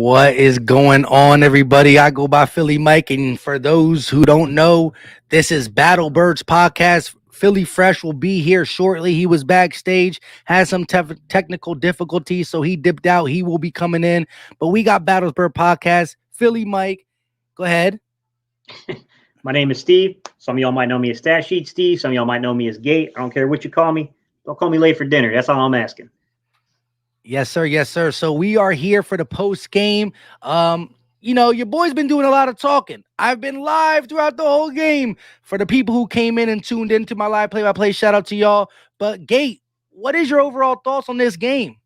What is going on, everybody? I go by Philly Mike, and for those who don't know, this is Battle Birds podcast. Philly Fresh will be here shortly. He was backstage, had some technical difficulties, so he dipped out. He will be coming in, but we got Battle Bird podcast. Philly Mike, go ahead. My name is Steve. Some of y'all might know me as Stat Sheet Steve. Some of y'all might know me as Gate. I don't care what you call me. Don't call me late for dinner. That's all I'm asking. Yes, sir. Yes, sir. So we are here for the post game. Your boy's been doing a lot of talking. I've been live throughout the whole game. For the people who came in and tuned into my live play-by-play, shout out to y'all. But Gate, what is your overall thoughts on this game?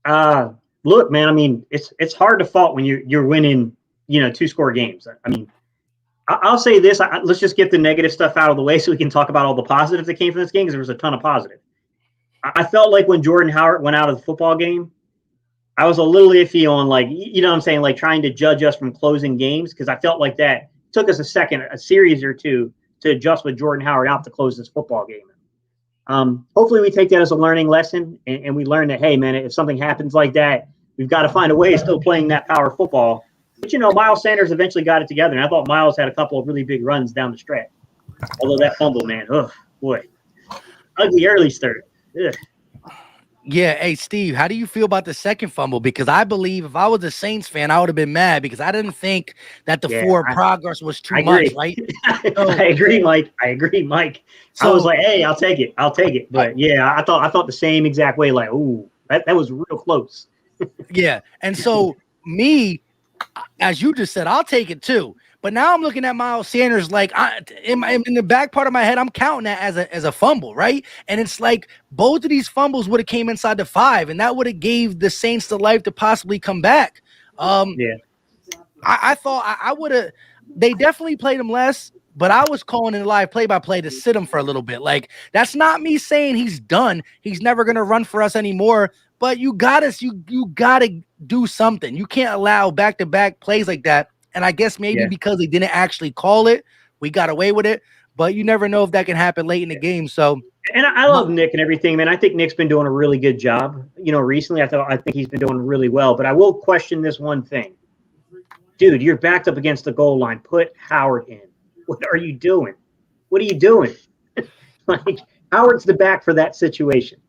Look, man. I mean, it's hard to fault when you're winning, 2-score games. I mean, I'll say this. Let's just get the negative stuff out of the way so we can talk about all the positives that came from this game, because there was a ton of positive. I felt like when Jordan Howard went out of the football game, I was a little iffy on, like, what I'm saying, like trying to judge us from closing games, because I felt like that took us a series or two to adjust with Jordan Howard out to close this football game. Hopefully we take that as a learning lesson, and we learn that, hey, man, if something happens like that, we've got to find a way of still playing that power football. But, Miles Sanders eventually got it together, and I thought Miles had a couple of really big runs down the stretch. Although that fumble, man, oh, boy. Ugly early start. Ugh. Yeah, hey, Steve, how do you feel about the second fumble? Because I believe if I was a Saints fan, I would have been mad because I didn't think that the forward progress was too much, right? So, I agree, Mike. So, I was like, hey, I'll take it. But, yeah, I thought the same exact way, like, ooh, that was real close. Yeah, and so me, as you just said, I'll take it too. But now I'm looking at Miles Sanders like in the back part of my head, I'm counting that as a fumble, right? And it's like both of these fumbles would have came inside the 5, and that would have gave the Saints the life to possibly come back. Yeah, I thought I would have. They definitely played him less, but I was calling in the live play-by-play to sit him for a little bit. Like, that's not me saying he's done. He's never gonna run for us anymore. But you gotta do something. You can't allow back-to-back plays like that. And I guess maybe because they didn't actually call it, we got away with it. But you never know if that can happen late in the game. So, and I love Nick and everything, man. I think Nick's been doing a really good job. Recently, I think he's been doing really well. But I will question this one thing, dude. You're backed up against the goal line. Put Howard in. What are you doing? Like, Howard's the back for that situation,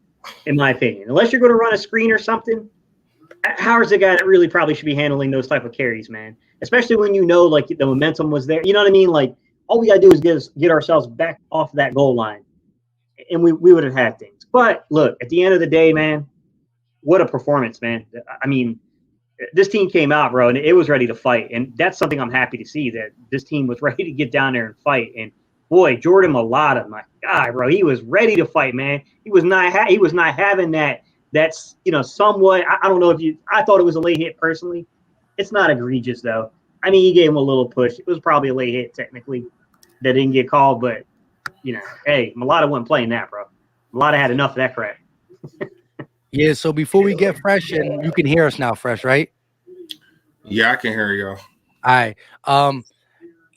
in my opinion. Unless you're going to run a screen or something, Howard's the guy that really probably should be handling those type of carries, man. Especially when like the momentum was there. You know what I mean? Like, all we gotta do is get ourselves back off that goal line, and we would have had things. But look, at the end of the day, man, what a performance, man. I mean, this team came out, bro, and it was ready to fight, and that's something I'm happy to see, that this team was ready to get down there and fight. And boy, Jordan Mailata, my God, bro, he was ready to fight, man. He was not having that. That's, somewhat. I don't know I thought it was a late hit personally. It's not egregious, though. I mean, he gave him a little push. It was probably a late hit, technically, that didn't get called. But, hey, Mailata wasn't playing that, bro. Mailata had enough of that crap. Yeah, so before we get Fresh, and you can hear us now, Fresh, right? Yeah, I can hear y'all. All right.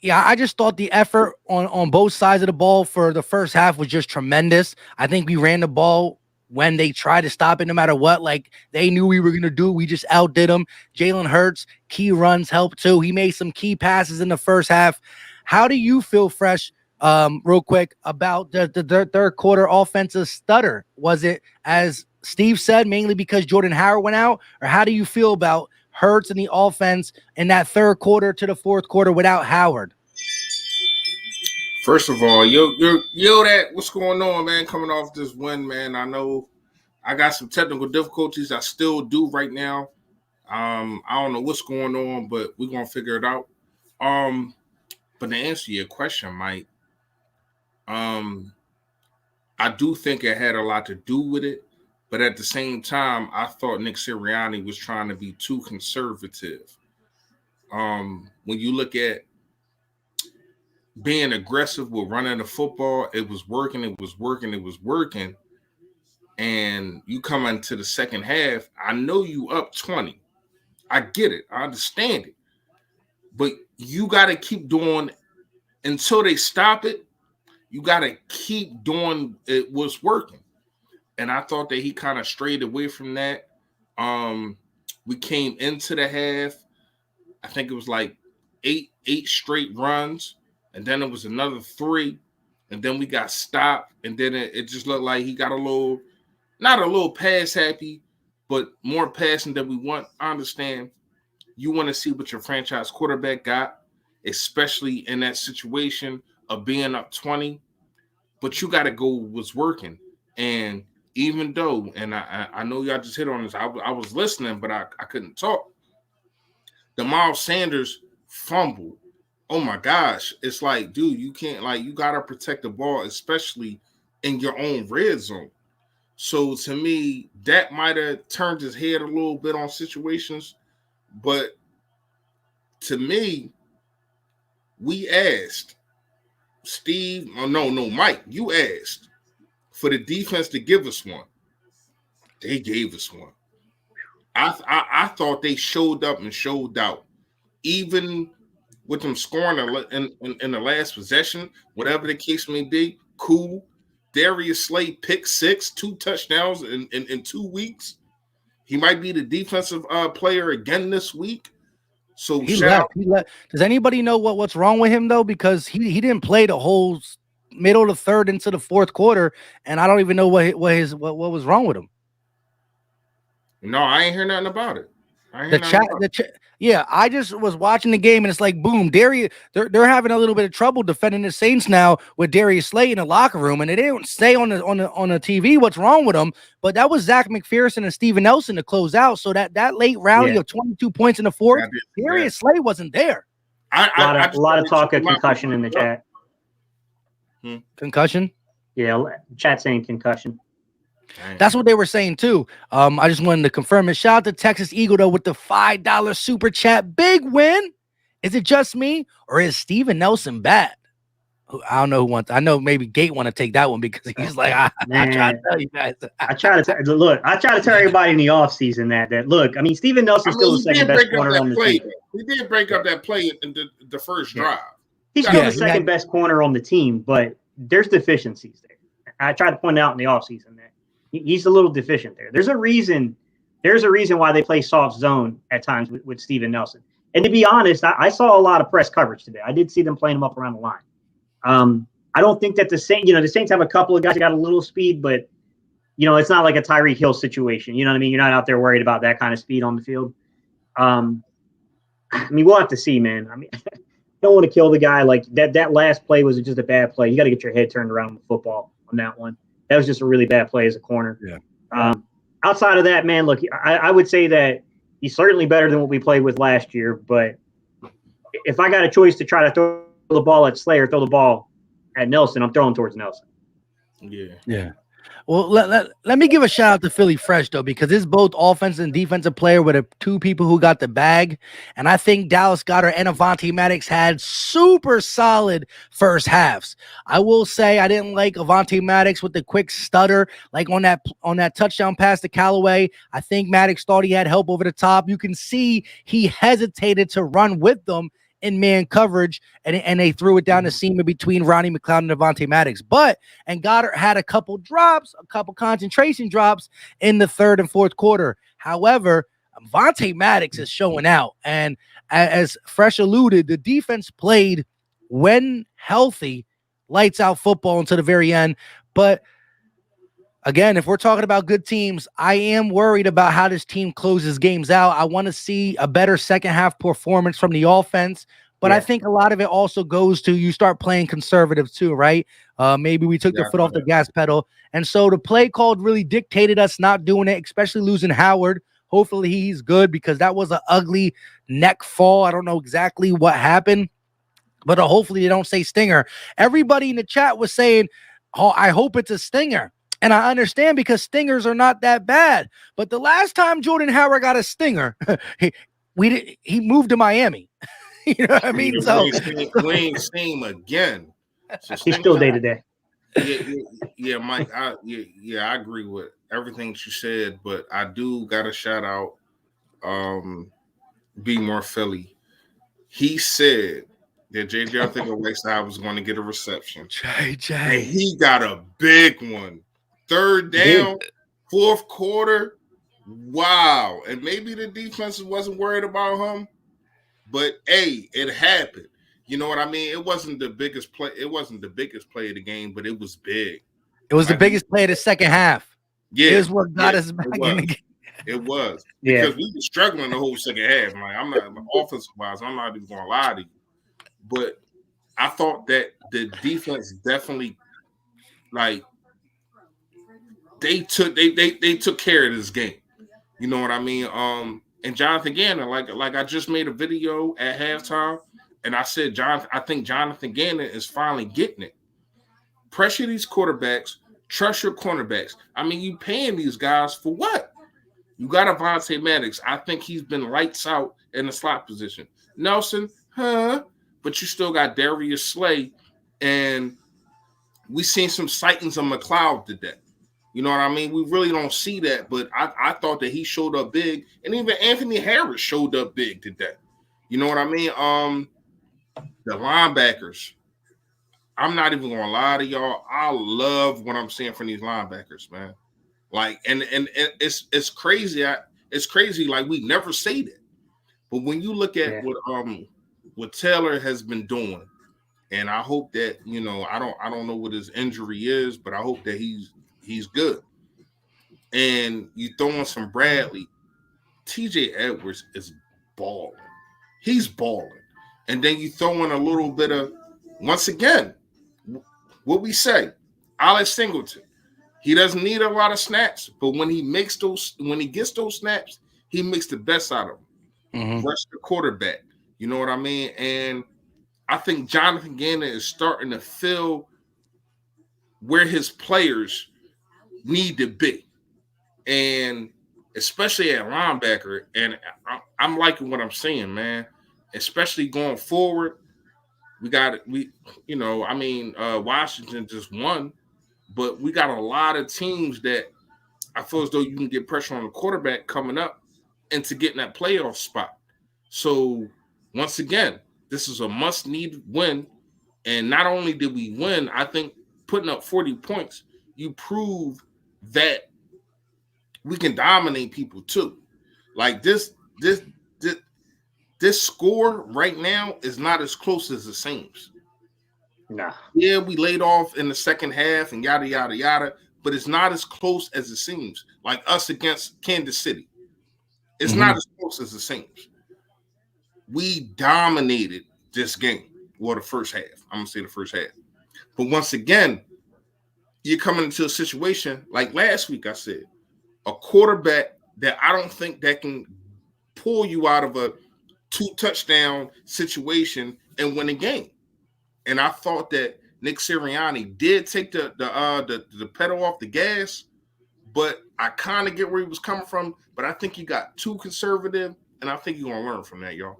Yeah, I just thought the effort on both sides of the ball for the first half was just tremendous. I think we ran the ball when they tried to stop it, no matter what. Like, they knew we were going to do. We just outdid them. Jalen Hurts, key runs helped too. He made some key passes in the first half. How do you feel, Fresh, real quick, about the third quarter offensive stutter? Was it, as Steve said, mainly because Jordan Howard went out? Or how do you feel about Hurts and the offense in that third quarter to the fourth quarter without Howard? First of all, that what's going on, man? Coming off this win, man. I know I got some technical difficulties. I still do right now. I don't know what's going on, but we're gonna figure it out. But to answer your question, Mike, I do think it had a lot to do with it. But at the same time, I thought Nick Sirianni was trying to be too conservative. When you look at being aggressive with running the football, it was working. And you come into the second half, I know you up 20. I get it. I understand it. But you got to keep doing until they stop it. You got to keep doing it what's working. And I thought that he kind of strayed away from that. When we came into the half. I think it was like eight straight runs, and then it was another 3, and then we got stopped, and then it just looked like he got not a little pass happy, but more passing than we want. I understand you want to see what your franchise quarterback got, especially in that situation of being up 20, but you got to go what's working. And even though, and I know y'all just hit on this, I was listening, but I couldn't talk. The Miles Sanders fumble. Oh my gosh. It's like, dude, you can't, like, you got to protect the ball, especially in your own red zone. So to me, that might have turned his head a little bit on situations. But to me, we asked Steve, Mike, you asked for the defense to give us one. They gave us one. I thought they showed up and showed out. Even with them scoring in the last possession, whatever the case may be, cool. Darius Slay pick 6, 2 touchdowns in 2 weeks. He might be the defensive player again this week. So he left. Does anybody know what's wrong with him though? Because he didn't play the whole middle of the third into the fourth quarter, and I don't even know what was wrong with him. No, I ain't hear nothing about it. Yeah, I just was watching the game, and it's like, boom, Darius. They're having a little bit of trouble defending the Saints now with Darius Slay in the locker room, and they didn't say on the TV what's wrong with them. But that was Zach McPherson and Steven Nelson to close out. So that late rally of 22 points in the fourth, Darius Slay wasn't there. A lot of talk of concussion in the chat. Concussion? Yeah, chat saying concussion. That's what they were saying too. I just wanted to confirm it. Shout out to Texas Eagle though with the $5 super chat. Big win. Is it just me or is Steven Nelson bad? I don't know who wants. I know maybe Gate want to take that one because he's like, I try to tell you guys. I try to tell everybody in the offseason that look. I mean, Steven Nelson's still the second best corner on the team. He did break up that play in the first drive. He's still the second best corner on the team, but there's deficiencies there. I tried to point out in the offseason that he's a little deficient there. There's a reason why they play soft zone at times with Steven Nelson. And to be honest, I saw a lot of press coverage today. I did see them playing him up around the line. I don't think that the Saints have a couple of guys that got a little speed, but it's not like a Tyreek Hill situation. You know what I mean? You're not out there worried about that kind of speed on the field. I mean, we'll have to see, man. I mean, don't want to kill the guy. Like that last play was just a bad play. You got to get your head turned around with football on that one. That was just a really bad play as a corner. Yeah. Outside of that, man, look, I would say that he's certainly better than what we played with last year. But if I got a choice to try to throw the ball at Slay or throw the ball at Nelson, I'm throwing towards Nelson. Yeah. Well, let me give a shout out to Philly Fresh though, because it's both offensive and defensive player with two people who got the bag, and I think Dallas Goedert and Avonte Maddox had super solid first halves. I will say I didn't like Avonte Maddox with the quick stutter, like on that touchdown pass to Callaway. I think Maddox thought he had help over the top. You can see he hesitated to run with them in man coverage, and they threw it down the seam in between Ronnie McLeod and Avonte Maddox. And Goddard had a couple concentration drops in the third and fourth quarter. However, Avonte Maddox is showing out. And as Fresh alluded, the defense played when healthy, lights out football until the very end. But again, if we're talking about good teams, I am worried about how this team closes games out. I want to see a better second half performance from the offense, but I think a lot of it also goes to you start playing conservative too, right? Maybe we took the foot off the gas pedal. And so the play called really dictated us not doing it, especially losing Howard. Hopefully he's good because that was an ugly neck fall. I don't know exactly what happened, but hopefully they don't say stinger. Everybody in the chat was saying, oh, I hope it's a stinger. And I understand because stingers are not that bad. But the last time Jordan Howard got a stinger, he moved to Miami. You know what I mean? So we ain't seen him again. So he's still day to day. Yeah, Mike. I agree with everything you said, but I do got to shout out Be More Philly. He said that JJ Arthur-Whiteside was going to get a reception. JJ. And he got a big one. Third down, fourth quarter, Wow. And maybe the defense wasn't worried about him, but it happened. You know what I mean? It wasn't the biggest play. It wasn't the biggest play of the game, but it was big. It was the biggest play of the second half. Yeah, it was what got us back in the game. It was because we were struggling the whole second half. Like I'm not offensive wise, I'm not even gonna lie to you, but I thought that the defense definitely like they took care of this game. You know what I mean? And Jonathan Gannon, like I just made a video at halftime, and I said, I think Jonathan Gannon is finally getting it. Pressure these quarterbacks, trust your cornerbacks. I mean, you paying these guys for what? You got Avonte Maddox. I think he's been lights out in the slot position. Nelson, but you still got Darius Slay, and we seen some sightings of McLeod today. You know what I mean? We really don't see that, but I thought that he showed up big, and even Anthony Harris showed up big today. You know what I mean? The linebackers. I'm not even gonna lie to y'all. I love what I'm seeing from these linebackers, man. Like, and it's crazy. It's crazy. Like we never say that, but when you look at what Taylor has been doing, and I hope that I don't know what his injury is, but I hope that he's good. And you throw in some Bradley, TJ Edwards is balling. He's balling. And then you throw in a little bit of, once again, what we say, Alex Singleton. He doesn't need a lot of snaps, but when he gets those snaps, he makes the best out of them. Mm-hmm. Rush the quarterback. You know what I mean? And I think Jonathan Gannon is starting to feel where his players need to be, and especially at linebacker. And I'm liking what I'm seeing, man. Especially going forward, Washington just won, but we got a lot of teams that I feel as though you can get pressure on the quarterback coming up into getting that playoff spot. So once again, this is a must-need win, and not only did we win, I think putting up 40 points, you prove that we can dominate people too. Like this score right now is not as close as it seems. Nah. Yeah, we laid off in the second half and yada yada yada, but it's not as close as it seems. Like us against Kansas City, it's not as close as it seems. We dominated this game. Well, the first half. I'm gonna say the first half. But once again, you're coming into a situation like last week. I said a quarterback that I don't think that can pull you out of a 2-touchdown situation and win a game. And I thought that Nick Sirianni did take the pedal off the gas, but I kind of get where he was coming from. But I think he got too conservative, and I think you're gonna learn from that, y'all.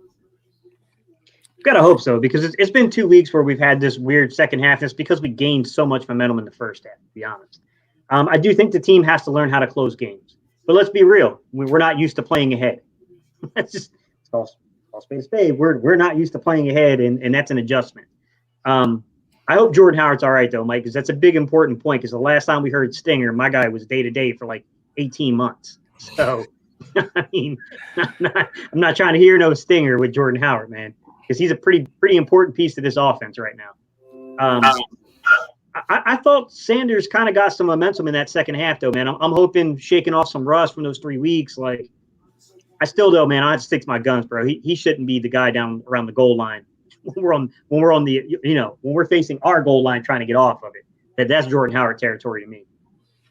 Gotta hope so, because it's been 2 weeks where we've had this weird second half. It's because we gained so much momentum in the first half, to be honest. I do think the team has to learn how to close games. But let's be real. We're not used to playing ahead. That's just all spade. We're not used to playing ahead, and that's an adjustment. I hope Jordan Howard's all right, though, Mike, because that's a big, important point, because the last time we heard Stinger, my guy was day-to-day for like 18 months. So, I mean, I'm not trying to hear no Stinger with Jordan Howard, man, because he's a pretty important piece to this offense right now. I thought Sanders kind of got some momentum in that second half, though, man. I'm hoping shaking off some rust from those 3 weeks. Like, I still, though, man, I'd stick to my guns, bro. He shouldn't be the guy down around the goal line when we're facing our goal line trying to get off of it. That's Jordan Howard territory to me.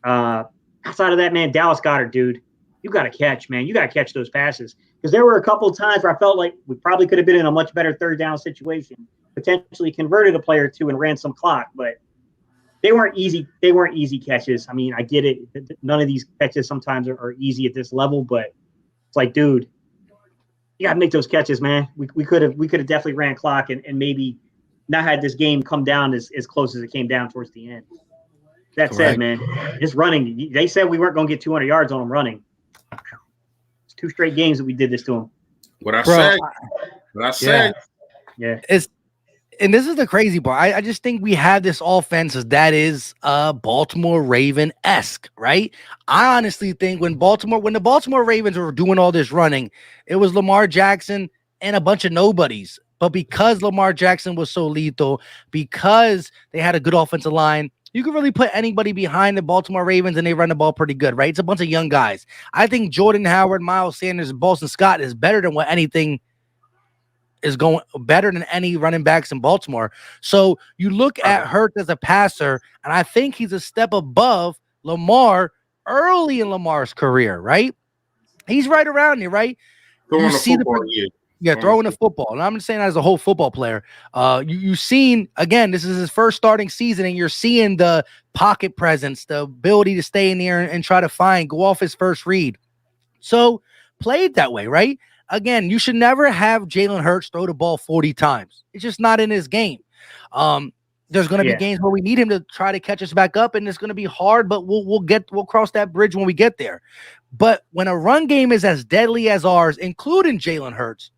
Outside of that, man, Dallas Goedert, dude, you got to catch, man. You got to catch those passes, because there were a couple of times where I felt like we probably could have been in a much better third down situation, potentially converted a play or two and ran some clock, but they weren't easy. They weren't easy catches. I mean, I get it. None of these catches sometimes are easy at this level, but it's like, dude, you got to make those catches, man. We could have definitely ran clock and maybe not had this game come down as close as it came down towards the end. That said, man, just running. They said we weren't going to get 200 yards on them running. It's 2 straight games that we did this to them. What I said. Yeah. and this is the crazy part. I just think we have this offense that is Baltimore Raven-esque, right? I honestly think when the Baltimore Ravens were doing all this running, it was Lamar Jackson and a bunch of nobodies. But because Lamar Jackson was so lethal, because they had a good offensive line, you can really put anybody behind the Baltimore Ravens and they run the ball pretty good, right? It's a bunch of young guys. I think Jordan Howard, Miles Sanders, and Boston Scott is better than any running backs in Baltimore. So you look at Hurts as a passer, and I think he's a step above Lamar early in Lamar's career, right? He's right around here, right? Throwing the football, throwing the football. And I'm just saying that as a whole football player. You've seen, again, this is his first starting season, and you're seeing the pocket presence, the ability to stay in there and try to go off his first read. So played that way, right? Again, you should never have Jalen Hurts throw the ball 40 times. It's just not in his game. There's going to be games where we need him to try to catch us back up, and it's going to be hard, but we'll cross that bridge when we get there. But when a run game is as deadly as ours, including Jalen Hurts,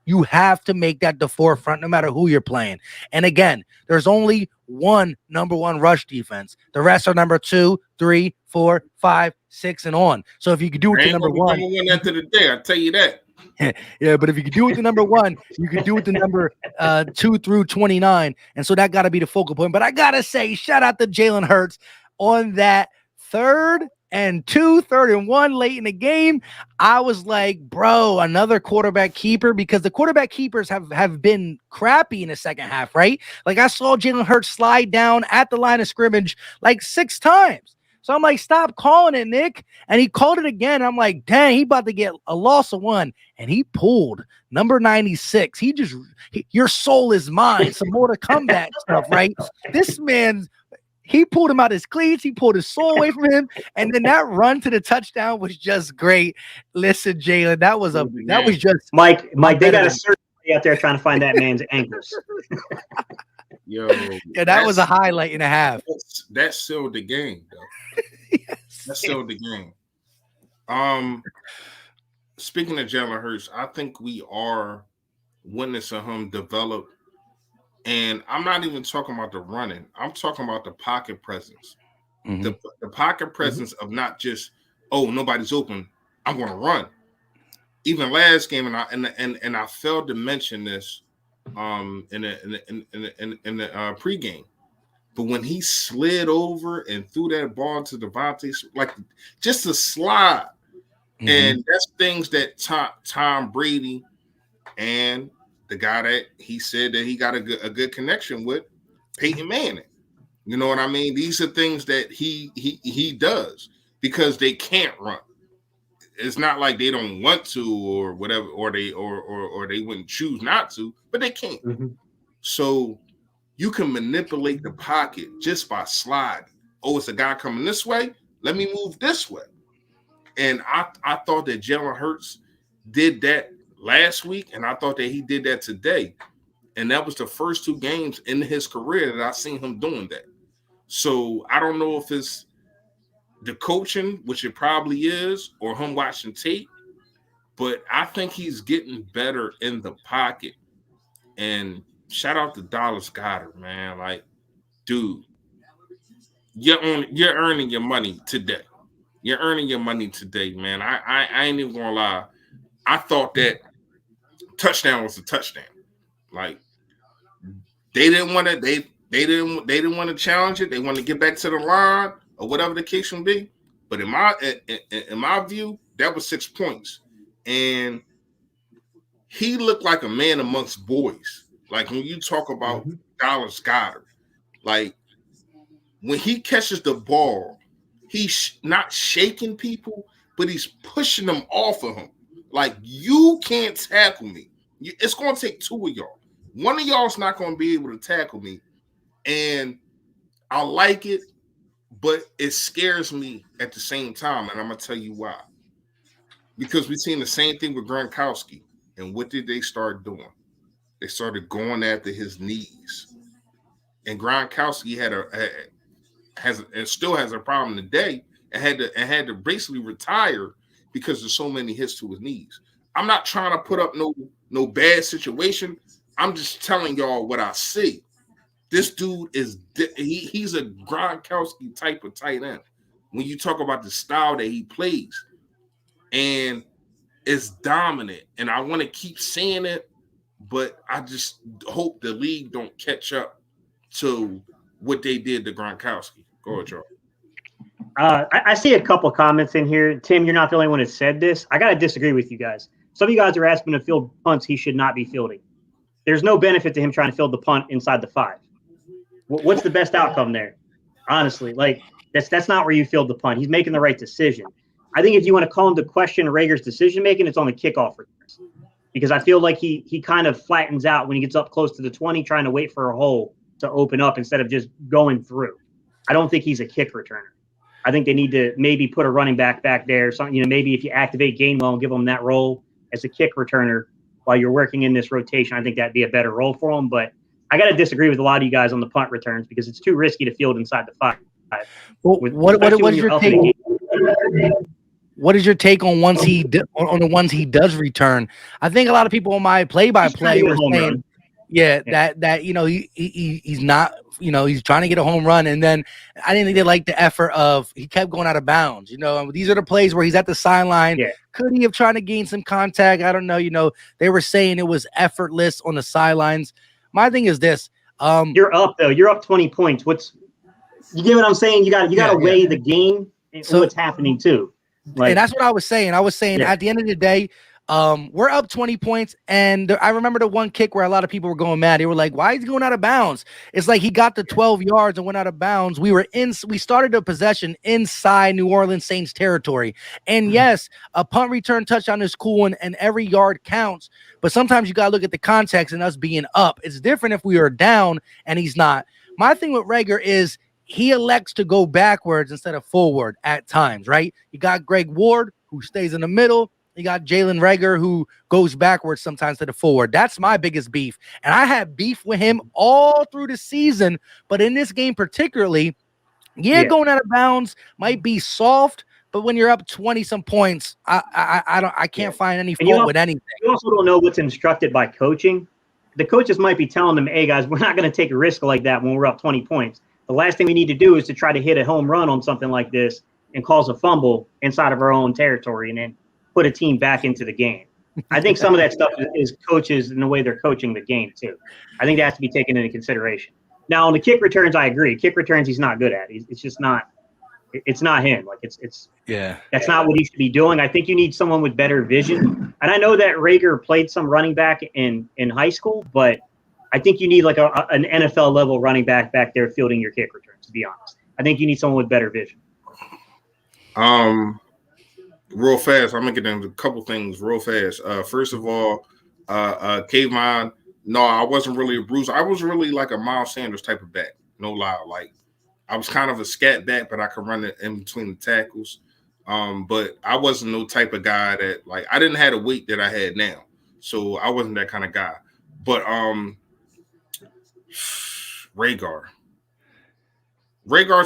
you have to make that the forefront no matter who you're playing. And again, there's only one number one rush defense. The rest are number 2, 3, 4, 5, 6, and on. So if you could do it to number one after the day, I'll tell you that. Yeah, but if you could do it to number 1, you could do it to number 2 through 29. And so that got to be the focal point. But I got to say, shout out to Jalen Hurts on that 3rd and 1 late in the game. I was like, bro, another quarterback keeper, because the quarterback keepers have been crappy in the second half, right? Like I saw Jalen Hurts slide down at the line of scrimmage like 6 times. So I'm like, stop calling it, Nick. And he called it again. I'm like, dang, he about to get a loss of 1. And he pulled number 96. Your soul is mine. Some more to come back stuff, right? This man, he pulled him out his cleats. He pulled his soul away from him. And then that run to the touchdown was just great. Listen, Jalen, that was just Mike, they got a search out there trying to find that man's ankles. Yo, yeah, that was a highlight and a half. That sealed the game, though. Yes. That sealed the game. Speaking of Jalen Hurts, I think we are witnessing him develop. And I'm not even talking about the running. I'm talking about the pocket presence. Mm-hmm. The pocket presence of not just, oh, nobody's open, I'm going to run. Even last game, and I failed to mention this in the pregame. But when he slid over and threw that ball to Devontae, like just a slide, and that's things that Tom Brady and the guy that he said that he got a good connection with, Peyton Manning. You know what I mean? These are things that he does because they can't run. It's not like they don't want to or whatever, or they wouldn't choose not to, but they can't. Mm-hmm. So you can manipulate the pocket just by sliding. Oh, it's a guy coming this way. Let me move this way. And I thought that Jalen Hurts did that last week, and I thought that he did that today. And that was the first 2 games in his career that I seen him doing that. So I don't know if it's the coaching, which it probably is, or him watching tape, but I think he's getting better in the pocket. And shout out to Dallas Goedert, man. Like, dude, you're earning your money today. You're earning your money today, man. I ain't even gonna lie. I thought that touchdown was a touchdown. Like, they didn't want to. They didn't want to challenge it. They wanted to get back to the line or whatever the case may be. But in my view, that was 6 points, and he looked like a man amongst boys. Like when you talk about Dallas Goedert, like when he catches the ball, he's not shaking people, but he's pushing them off of him. Like, you can't tackle me. It's going to take 2 of y'all. One of y'all is not going to be able to tackle me. And I like it, but it scares me at the same time. And I'm going to tell you why. Because we've seen the same thing with Gronkowski. And what did they start doing? They started going after his knees. And Gronkowski still has a problem today and had to basically retire because there's so many hits to his knees. I'm not trying to put up no bad situation, I'm just telling y'all what I see. This dude is he's a Gronkowski type of tight end. When you talk about the style that he plays, and it's dominant, and I want to keep saying it, but I just hope the league don't catch up to what they did to Gronkowski. Go ahead, Charles. I see a couple comments in here. Tim, you're not the only one that said this. I got to disagree with you guys. Some of you guys are asking to field punts he should not be fielding. There's no benefit to him trying to field the punt inside the 5. What's the best outcome there? Honestly, like that's not where you field the punt. He's making the right decision. I think if you want to call him to question Reagor's decision making, it's on the kickoff returns, because I feel like he kind of flattens out when he gets up close to the 20, trying to wait for a hole to open up instead of just going through. I don't think he's a kick returner. I think they need to maybe put a running back there. Something, maybe if you activate Gainwell and give him that role as a kick returner while you're working in this rotation, I think that'd be a better role for him. But I got to disagree with a lot of you guys on the punt returns because it's too risky to field inside the 5. Well, what is your take? What is your take on on the ones he does return? I think a lot of people on my play-by-play were saying, that he's not, he's trying to get a home run, and then I didn't think they liked the effort of he kept going out of bounds. These are the plays where he's at the sideline. Yeah. Could he have tried to gain some contact? I don't know. They were saying it was effortless on the sidelines. My thing is this: you're up though. You're up 20 points. You get what I'm saying? You got to weigh the game and what's happening too. And that's what I was saying. At the end of the day, we're up 20 points. And I remember the one kick where a lot of people were going mad. They were like, why is he going out of bounds? It's like he got to 12 yards and went out of bounds. We started the possession inside New Orleans Saints territory. And yes, a punt return touchdown is cool and every yard counts. But sometimes you got to look at the context and us being up. It's different if we are down and he's not. My thing with Reagor is he elects to go backwards instead of forward at times, right? You got Greg Ward, who stays in the middle. You got Jalen Reagor, who goes backwards sometimes to the forward. That's my biggest beef. And I had beef with him all through the season. But in this game particularly, going out of bounds might be soft. But when you're up 20-some points, I can't find any fault with anything. You also don't know what's instructed by coaching. The coaches might be telling them, hey, guys, we're not going to take a risk like that when we're up 20 points. The last thing we need to do is to try to hit a home run on something like this and cause a fumble inside of our own territory and then put a team back into the game. I think some of that stuff is coaches and the way they're coaching the game too. I think that has to be taken into consideration. Now on the kick returns, I agree. Kick returns, he's not good at. It's just not. It's not him. Like that's not what he should be doing. I think you need someone with better vision. And I know that Reagor played some running back in high school, but I think you need like an NFL level running back there fielding your kick returns, to be honest. I think you need someone with better vision. Real fast, I'm gonna get into a couple things real fast. First of all, Kayvon, no, I wasn't really a bruiser. I was really like a Miles Sanders type of back, no lie. Like I was kind of a scat back, but I could run it in between the tackles. But I wasn't no type of guy that like I didn't have the weight that I had now. So I wasn't that kind of guy. But Reagor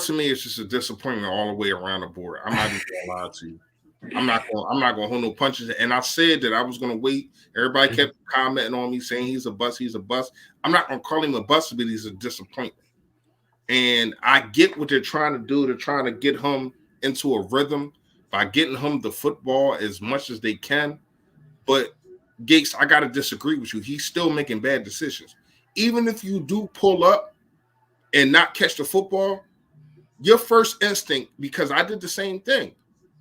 to me is just a disappointment all the way around the board. I'm not even gonna lie to you. I'm not gonna hold no punches. And I said that I was gonna wait. Everybody kept commenting on me saying he's a bust. I'm not gonna call him a bust, but he's a disappointment. And I get what they're trying to do. They're trying to get him into a rhythm by getting him the football as much as they can. But Gates, I gotta disagree with you. He's still making bad decisions. Even if you do pull up and not catch the football, your first instinct, because I did the same thing.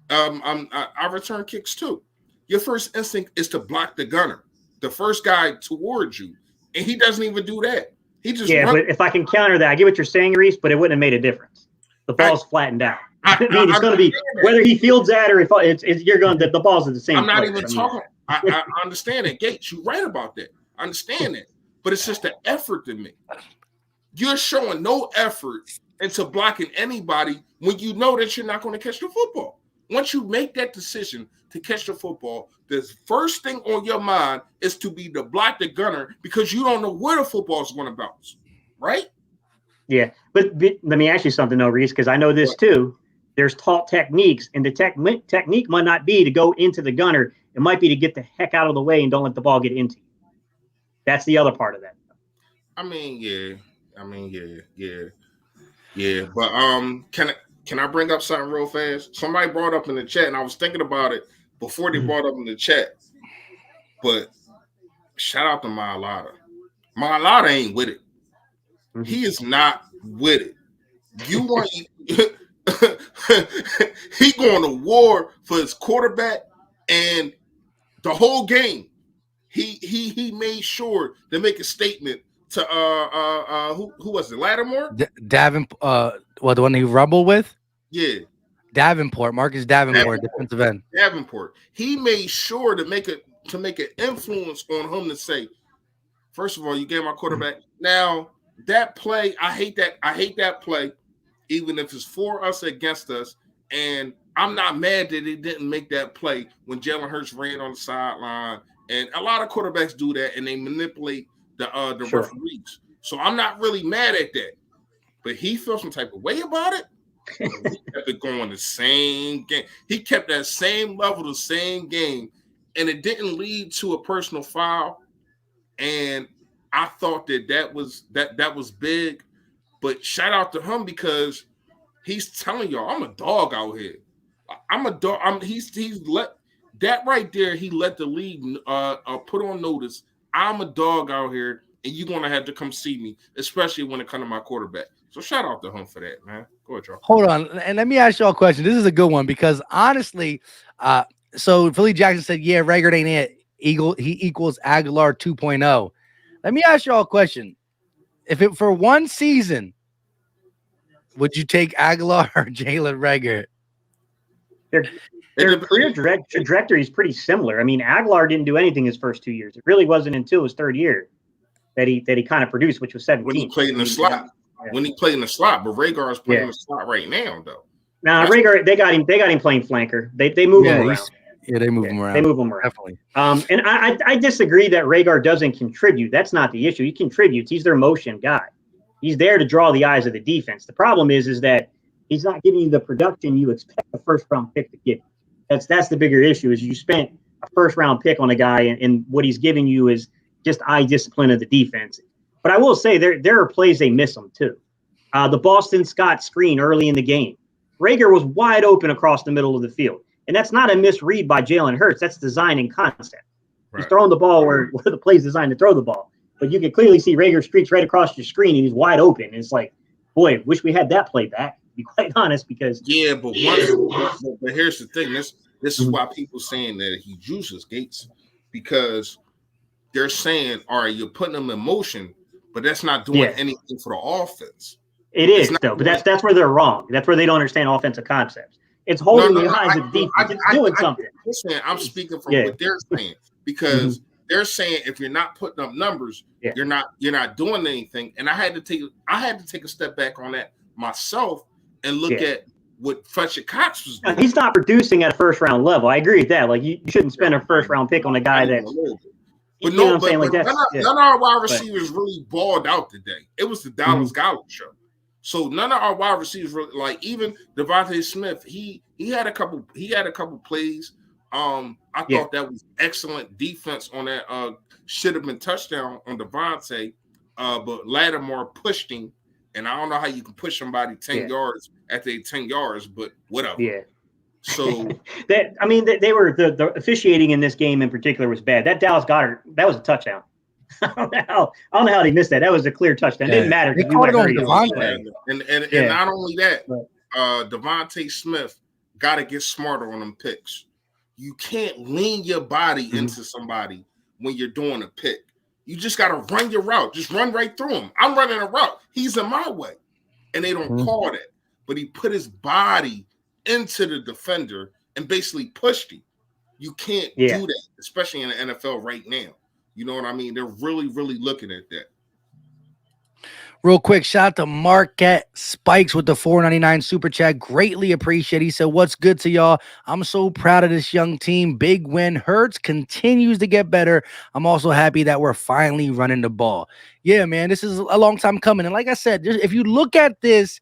I return kicks too. Your first instinct is to block the gunner, the first guy towards you, and he doesn't even do that. He just But if I can counter that, I get what you're saying, Reese, but it wouldn't have made a difference. The ball's flattened out. I mean, it's going to be whether he fields that or if you're going to the ball's at the same. I'm not even talking. I understand it, Gates. You're right about that. I understand it, but it's just the effort to me. You're showing no effort into blocking anybody when you know that you're not going to catch the football. Once you make that decision to catch the football, the first thing on your mind is to block the gunner because you don't know where the football is going to bounce, right? Yeah, but let me ask you something, though, Reese, because I know this too. There's taught techniques, and the technique might not be to go into the gunner. It might be to get the heck out of the way and don't let the ball get into you. That's the other part of that. I mean, yeah. But can I bring up something real fast? Somebody brought up in the chat, and I was thinking about it before they brought up in the chat. But shout out to Mailata. Mailata ain't with it. He is not with it. You want he going to war for his quarterback, and the whole game he made sure to make a statement to who was it, Lattimore? Davenport, the one he rumbled with? Yeah. Marcus Davenport, defensive end. Davenport. He made sure to make an influence on him to say, first of all, you gave my quarterback. Now, that play, I hate that play, even if it's for us or against us. And I'm not mad that he didn't make that play when Jalen Hurts ran on the sideline. And a lot of quarterbacks do that, and they manipulate the referees. So I'm not really mad at that. But he feels some type of way about it. He kept it going the same game. He kept that same level, the same game, and it didn't lead to a personal foul. And I thought that was big. But shout out to him because he's telling y'all, I'm a dog out here. I'm a dog. He's let that right there. He let the league put on notice. I'm a dog out here, and you're gonna have to come see me, especially when it comes to my quarterback. So shout out to him for that, man. Go ahead, Charles. Hold on, and let me ask y'all a question. This is a good one because honestly, so Philly Jackson said, "Yeah, Rager ain't it. He equals Aguilar 2.0." Let me ask y'all a question. If it for one season, would you take Aguilar or Jalen Rager? Their career trajectory is pretty similar. I mean, Aguilar didn't do anything his first 2 years. It really wasn't until his third year that he kind of produced, which was 17. When he played in the slot. Yeah. When he played in the slot, but Rager is playing in the slot right now, though. Now Rager, they got him playing flanker. They move him around. Yeah, they move him around. They move him around. Definitely. And I disagree that Rager doesn't contribute. That's not the issue. He contributes. He's their motion guy. He's there to draw the eyes of the defense. The problem is that he's not giving you the production you expect a first-round pick to give. That's the bigger issue. Is you spent a first-round pick on a guy, and what he's giving you is just eye discipline of the defense. But I will say there are plays they miss him too. The Boston Scott screen early in the game. Rager was wide open across the middle of the field. And that's not a misread by Jalen Hurts. That's design and concept. Right. He's throwing the ball where the play is designed to throw the ball. But you can clearly see Rager streaks right across your screen, and he's wide open. And it's like, boy, wish we had that play back, to be quite honest, because – Yeah, but here's the thing. This is why people saying that he juices Gates, because they're saying, all right, you're putting him in motion, but that's not doing anything for the offense. It is, though, but that's where they're wrong. That's where they don't understand offensive concepts. It's holding the eyes of defense. It's doing something. I'm speaking from what they're saying, because they're saying if you're not putting up numbers, you're not doing anything. And I had to take a step back on that myself and look at what Fletcher Cox was doing. He's not producing at a first round level. I agree with that. Like you shouldn't spend a first round pick on a guy that. But none of our wide receivers really balled out today. It was the Dallas Goddard show. So none of our wide receivers really, like even Devontae Smith, he had a couple plays. I thought that was excellent defense on that. Should have been touchdown on Devontae, but Lattimore pushed him, and I don't know how you can push somebody 10 yards after 10 yards, but whatever. Yeah. So they were the officiating in this game in particular was bad. That Dallas Goddard, that was a touchdown. I don't know how they missed that. That was a clear touchdown. It didn't matter. They called it on Devontae. And not only that, Devontae Smith got to get smarter on them picks. You can't lean your body into somebody when you're doing a pick. You just got to run your route. Just run right through him. I'm running a route. He's in my way. And they don't call that. But he put his body into the defender and basically pushed him. You can't do that, especially in the NFL right now. You know what I mean? They're really, really looking at that. Real quick, shout out to Marquette Spikes with the $4.99 super chat. Greatly appreciate it. He said, "What's good to y'all? I'm so proud of this young team. Big win. Hurts continues to get better. I'm also happy that we're finally running the ball." Yeah, man, this is a long time coming. And like I said, if you look at this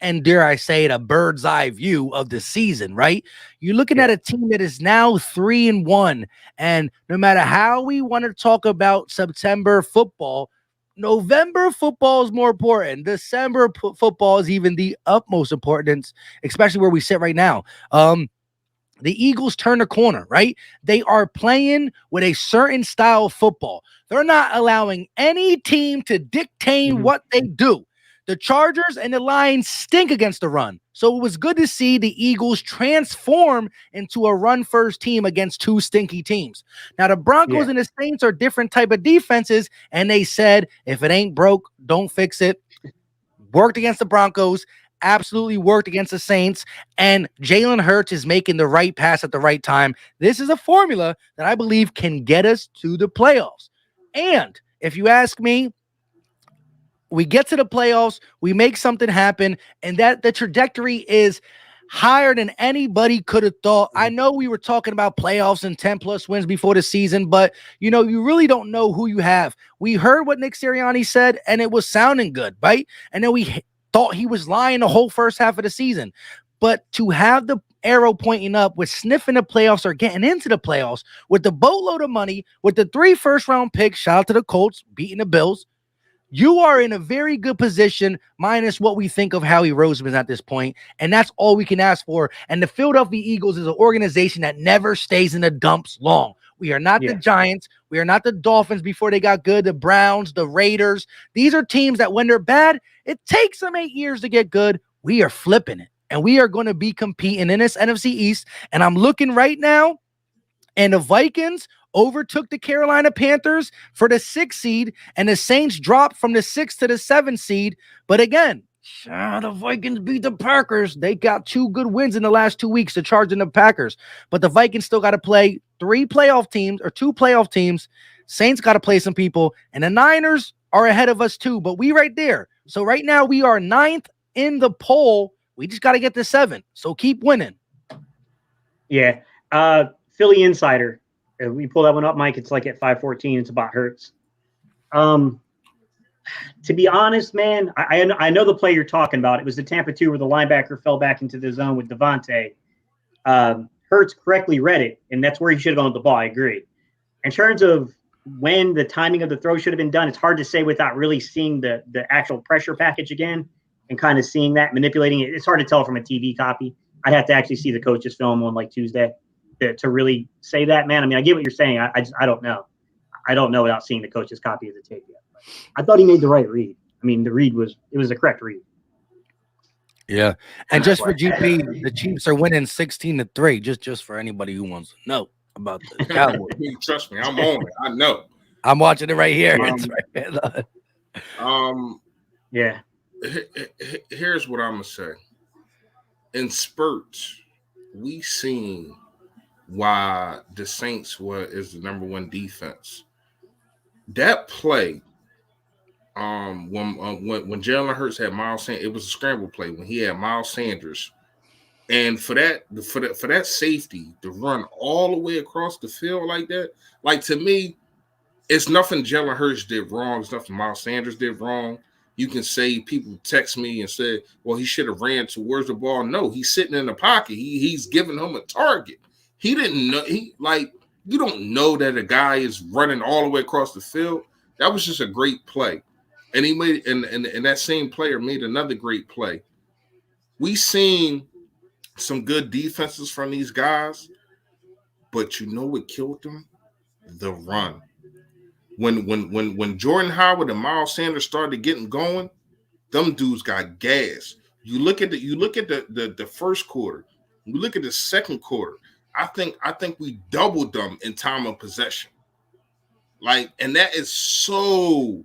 and dare I say it, a bird's eye view of the season, right? You're looking at a team that is now 3-1. And no matter how we want to talk about September football, November football is more important. December football is even the utmost importance, especially where we sit right now. The Eagles turn the corner, right? They are playing with a certain style of football. They're not allowing any team to dictate what they do. The Chargers and the Lions stink against the run. So it was good to see the Eagles transform into a run-first team against two stinky teams. Now, the Broncos and the Saints are different type of defenses, and they said, if it ain't broke, don't fix it. Worked against the Broncos, absolutely worked against the Saints, and Jalen Hurts is making the right pass at the right time. This is a formula that I believe can get us to the playoffs. And if you ask me, we get to the playoffs, we make something happen, and that the trajectory is higher than anybody could have thought. I know we were talking about playoffs and 10+ wins before the season, but you really don't know who you have. We heard what Nick Sirianni said, and it was sounding good, right? And then we thought he was lying the whole first half of the season. But to have the arrow pointing up with sniffing the playoffs or getting into the playoffs with the boatload of money, with the 3 first-round picks, shout out to the Colts, beating the Bills, you are in a very good position, minus what we think of Howie Roseman at this point, and that's all we can ask for. And the Philadelphia Eagles is an organization that never stays in the dumps long. We are not the Giants. We are not the Dolphins before they got good, the Browns, the Raiders. These are teams that when they're bad, it takes them 8 years to get good. We are flipping it, and we are going to be competing in this NFC East. And I'm looking right now, and the Vikings overtook the Carolina Panthers for the 6th seed, and the Saints dropped from the 6th to the 7th seed. But again, the Vikings beat the Packers. They got 2 good wins in the last 2 weeks, the Chargers and the Packers. But the Vikings still got to play 2 playoff teams. Saints got to play some people, and the Niners are ahead of us too. But we right there. So right now we are 9th in the poll. We just got to get to 7th. So keep winning. Yeah. Philly Insider. We pull that one up, Mike. It's like at 5:14. It's about Hurts. To be honest, man, I know the play you're talking about. It was the Tampa 2 where the linebacker fell back into the zone with Devontae. Hurts correctly read it, and that's where he should have gone with the ball. I agree. In terms of when the timing of the throw should have been done, it's hard to say without really seeing the actual pressure package again and kind of seeing that, manipulating it. It's hard to tell from a TV copy. I'd have to actually see the coach's film on like Tuesday to really say that, man. I mean, I get what you're saying. I don't know. I don't know without seeing the coach's copy of the tape yet. But I thought he made the right read. I mean, the read was the correct read. Yeah. And just for GP, the Chiefs are winning 16-3, just for anybody who wants to know about the Cowboys. Trust me, I'm on it. I know. I'm watching it right here. It's right here. Here's what I'm gonna say. In spurts, we seen why the Saints is the number 1 defense. That play, when Jalen Hurts had Miles Sanders, it was a scramble play when he had Miles Sanders, and for that safety to run all the way across the field like that, like to me, it's nothing Jalen Hurts did wrong. It's nothing Miles Sanders did wrong. You can say people text me and say, well, he should have ran towards the ball. No, he's sitting in the pocket. He's giving him a target. He didn't know. You don't know that a guy is running all the way across the field. That was just a great play. And he made, and that same player made another great play. We seen some good defenses from these guys, but you know what killed them? The run. When Jordan Howard and Miles Sanders started getting going, them dudes got gas. You look at the first quarter. You look at the second quarter. I think we doubled them in time of possession. And that is so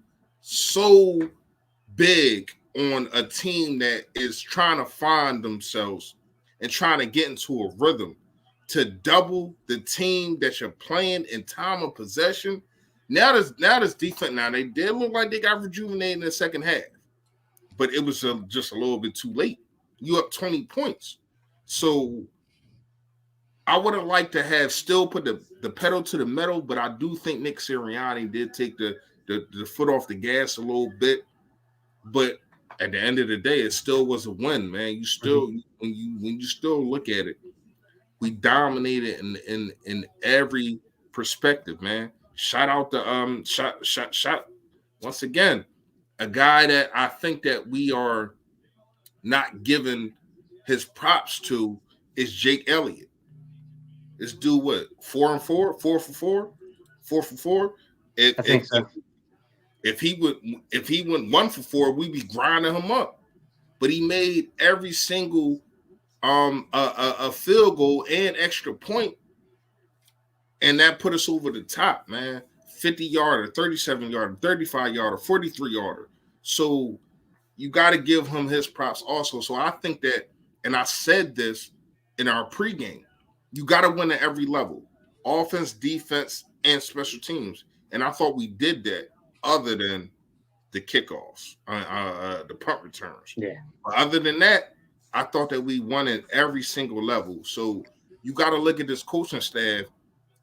big on a team that is trying to find themselves and trying to get into a rhythm. To double the team that you're playing in time of possession. Now this defense, now they did look like they got rejuvenated in the second half, but it was just a little bit too late. You up 20 points. So I would have liked to have still put the pedal to the metal, but I do think Nick Sirianni did take the foot off the gas a little bit. But at the end of the day, it still was a win, man. You still when you still look at it, we dominated in every perspective, man. Shout out to shot once again, a guy that I think that we are not giving his props to is Jake Elliott. This dude, what, 4 for 4? I think so. If he went 1 for 4, we'd be grinding him up. But he made every single a field goal and extra point, and that put us over the top, man. 50-yarder, 37-yarder, 35-yarder, 43-yarder. So you got to give him his props also. So I think that, and I said this in our pregame, you got to win at every level, offense, defense, and special teams. And I thought we did that, other than the kickoffs, the punt returns. Yeah. But other than that, I thought that we won at every single level. So you got to look at this coaching staff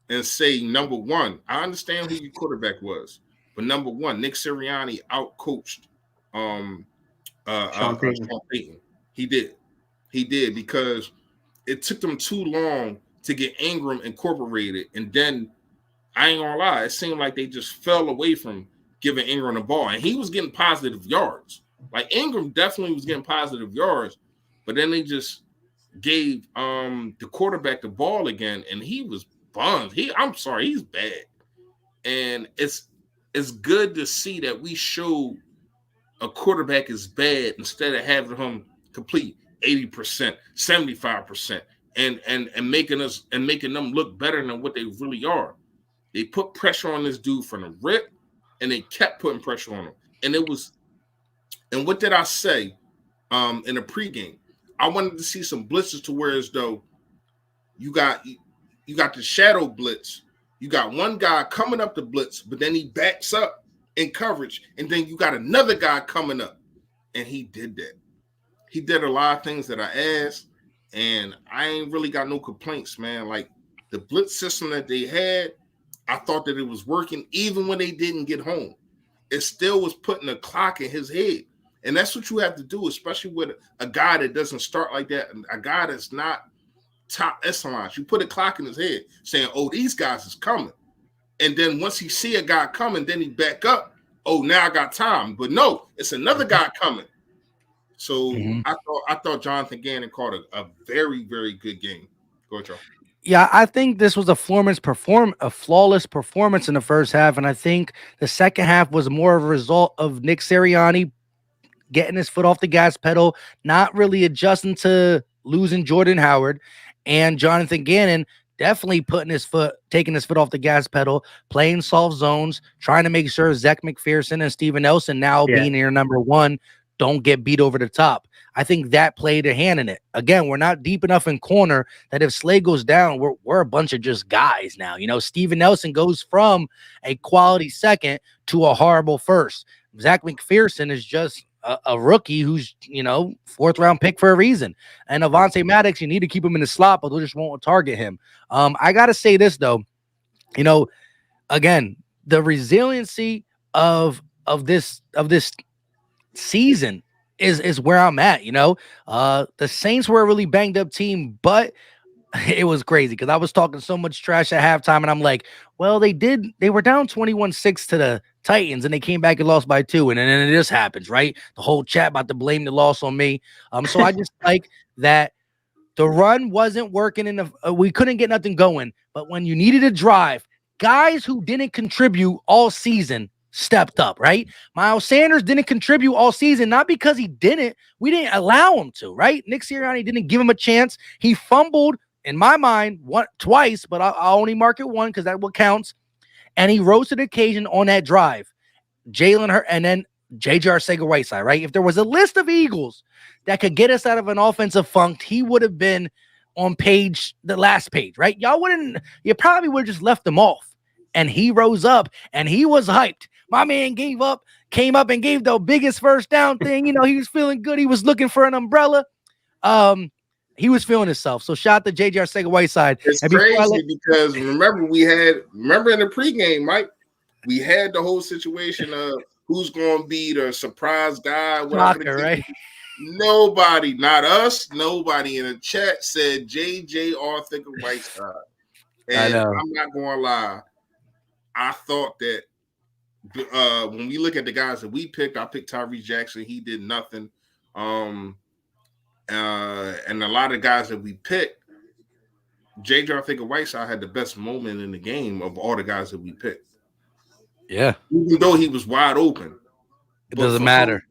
and say, number one, I understand who your quarterback was, but number one, Nick Sirianni outcoached Sean Payton. He did, because it took them too long to get Ingram incorporated, and then I ain't gonna lie, it seemed like they just fell away from giving Ingram the ball, and he was getting positive yards. Like, Ingram definitely was getting positive yards, but then they just gave the quarterback the ball again, and he was bummed. He's bad. And it's good to see that we showed a quarterback is bad instead of having him complete 80%, 75%, and making them look better than what they really are. They put pressure on this dude from the rip, and they kept putting pressure on him. And what did I say in the pregame? I wanted to see some blitzes to where as though you got the shadow blitz. You got one guy coming up the blitz, but then he backs up in coverage, and then you got another guy coming up, and he did that. He did a lot of things that I asked, and I ain't really got no complaints, man. Like, the blitz system that they had, I thought that it was working even when they didn't get home. It still was putting a clock in his head. And that's what you have to do, especially with a guy that doesn't start like that, a guy that's not top echelon. You put a clock in his head saying, oh, these guys is coming. And then once he see a guy coming, then he back up. Oh, now I got time. But no, it's another guy coming. So I thought Jonathan Gannon called a very, very good game. Go ahead, Joe. Yeah, I think this was a flawless performance in the first half, and I think the second half was more of a result of Nick Sirianni getting his foot off the gas pedal, not really adjusting to losing Jordan Howard, and Jonathan Gannon definitely taking his foot off the gas pedal, playing soft zones, trying to make sure Zech McPherson and Steven Nelson, now being your number one, don't get beat over the top. I think that played a hand in it. Again, we're not deep enough in corner that if Slay goes down, we're a bunch of just guys now. You know, Steven Nelson goes from a quality second to a horrible first. Zech McPherson is just a rookie who's, fourth round pick for a reason. And Avonte Maddox, you need to keep him in the slot, but they just won't target him. I got to say this, though. Again, the resiliency of this season is where I'm at. The Saints were a really banged up team, but it was crazy because I was talking so much trash at halftime, and I'm like, well, they were down 21-6 to the Titans, and they came back and lost by 2, and then it just happens, right? The whole chat about to blame the loss on me. So I just like that the run wasn't working we couldn't get nothing going, but when you needed a drive, guys who didn't contribute all season stepped up, right? Miles Sanders didn't contribute all season, not because we didn't allow him to, right? Nick Sirianni didn't give him a chance. He fumbled, in my mind, twice, but I'll only mark it one because that's what counts. And he rose to the occasion on that drive. Jalen Hurts and then J.J. Arcega-Whiteside, right? If there was a list of Eagles that could get us out of an offensive funk, he would have been on the last page, right? You probably would have just left him off. And he rose up and he was hyped. My man came up and gave the biggest first down thing. He was feeling good. He was looking for an umbrella. He was feeling himself. So shout out to J.J. Arcega-Whiteside. It's crazy because remember in the pregame, Mike, we had the whole situation of who's going to be the surprise guy. Whatever Shocker, right? Nobody, not us, nobody in the chat said J.J. Arthur-Whiteside. And I'm not going to lie. I thought that when we look at the guys that we picked, I picked Tyrese Jackson. He did nothing. And a lot of guys that we picked, J.J. Arthur-Whiteside had the best moment in the game of all the guys that we picked. Yeah. Even though he was wide open. It doesn't matter.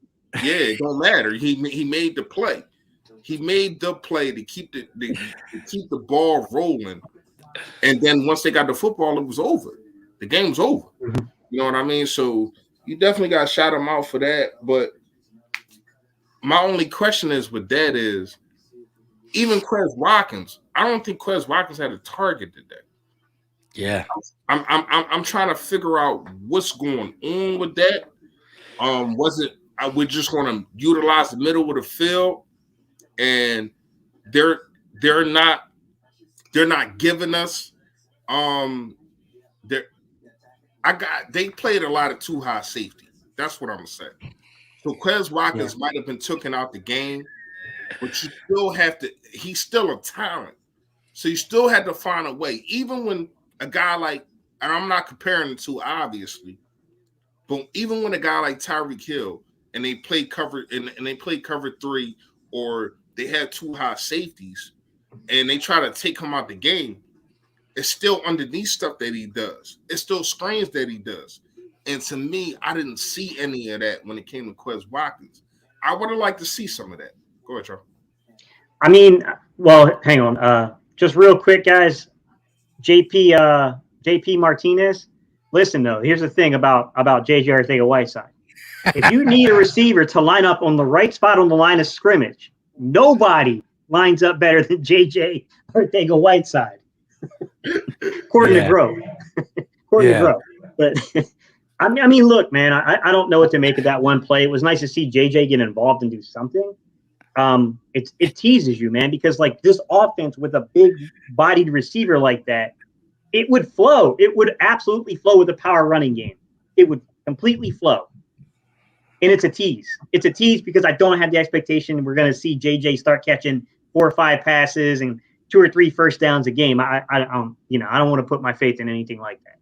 Yeah, it don't matter. He made the play. He made the play to keep the ball rolling. And then once they got the football, it was over. The game was over. Mm-hmm. You know what I mean? So you definitely got to shout him out for that. But my only question is with that is, even Quez Watkins, I don't think Quez Watkins had a target today. Yeah. I'm trying to figure out what's going on with that. Was it we're just going to utilize the middle of the field, and they're not giving us they played a lot of too high safety. That's what I'm gonna say. So Quez Watkins might have been taken out the game, but you still have to. He's still a talent, so you still had to find a way. Even when a guy like, and I'm not comparing the two, obviously, but even when a guy like Tyreek Hill and they play cover and they play cover 3, or they have too high safeties, and they try to take him out the game, it's still underneath stuff that he does. It's still screens that he does. And to me, I didn't see any of that when it came to Quez Watkins. I would have liked to see some of that. Go ahead, Charles. I mean, well, hang on. Just real quick, guys. JP Martinez. Listen, though, here's the thing about J.J. Arthur-Whiteside. If you need a receiver to line up on the right spot on the line of scrimmage, nobody lines up better than J.J. Arthur-Whiteside. According to Grove. According to Grove. But I mean, look, man, I don't know what to make of that one play. It was nice to see JJ get involved and do something. It teases you, man, because like this offense with a big bodied receiver like that, it would flow. It would absolutely flow with a power running game. It would completely flow. And it's a tease. It's a tease because I don't have the expectation we're going to see JJ start catching 4 or 5 passes and 2 or 3 first downs a game. I don't want to put my faith in anything like that.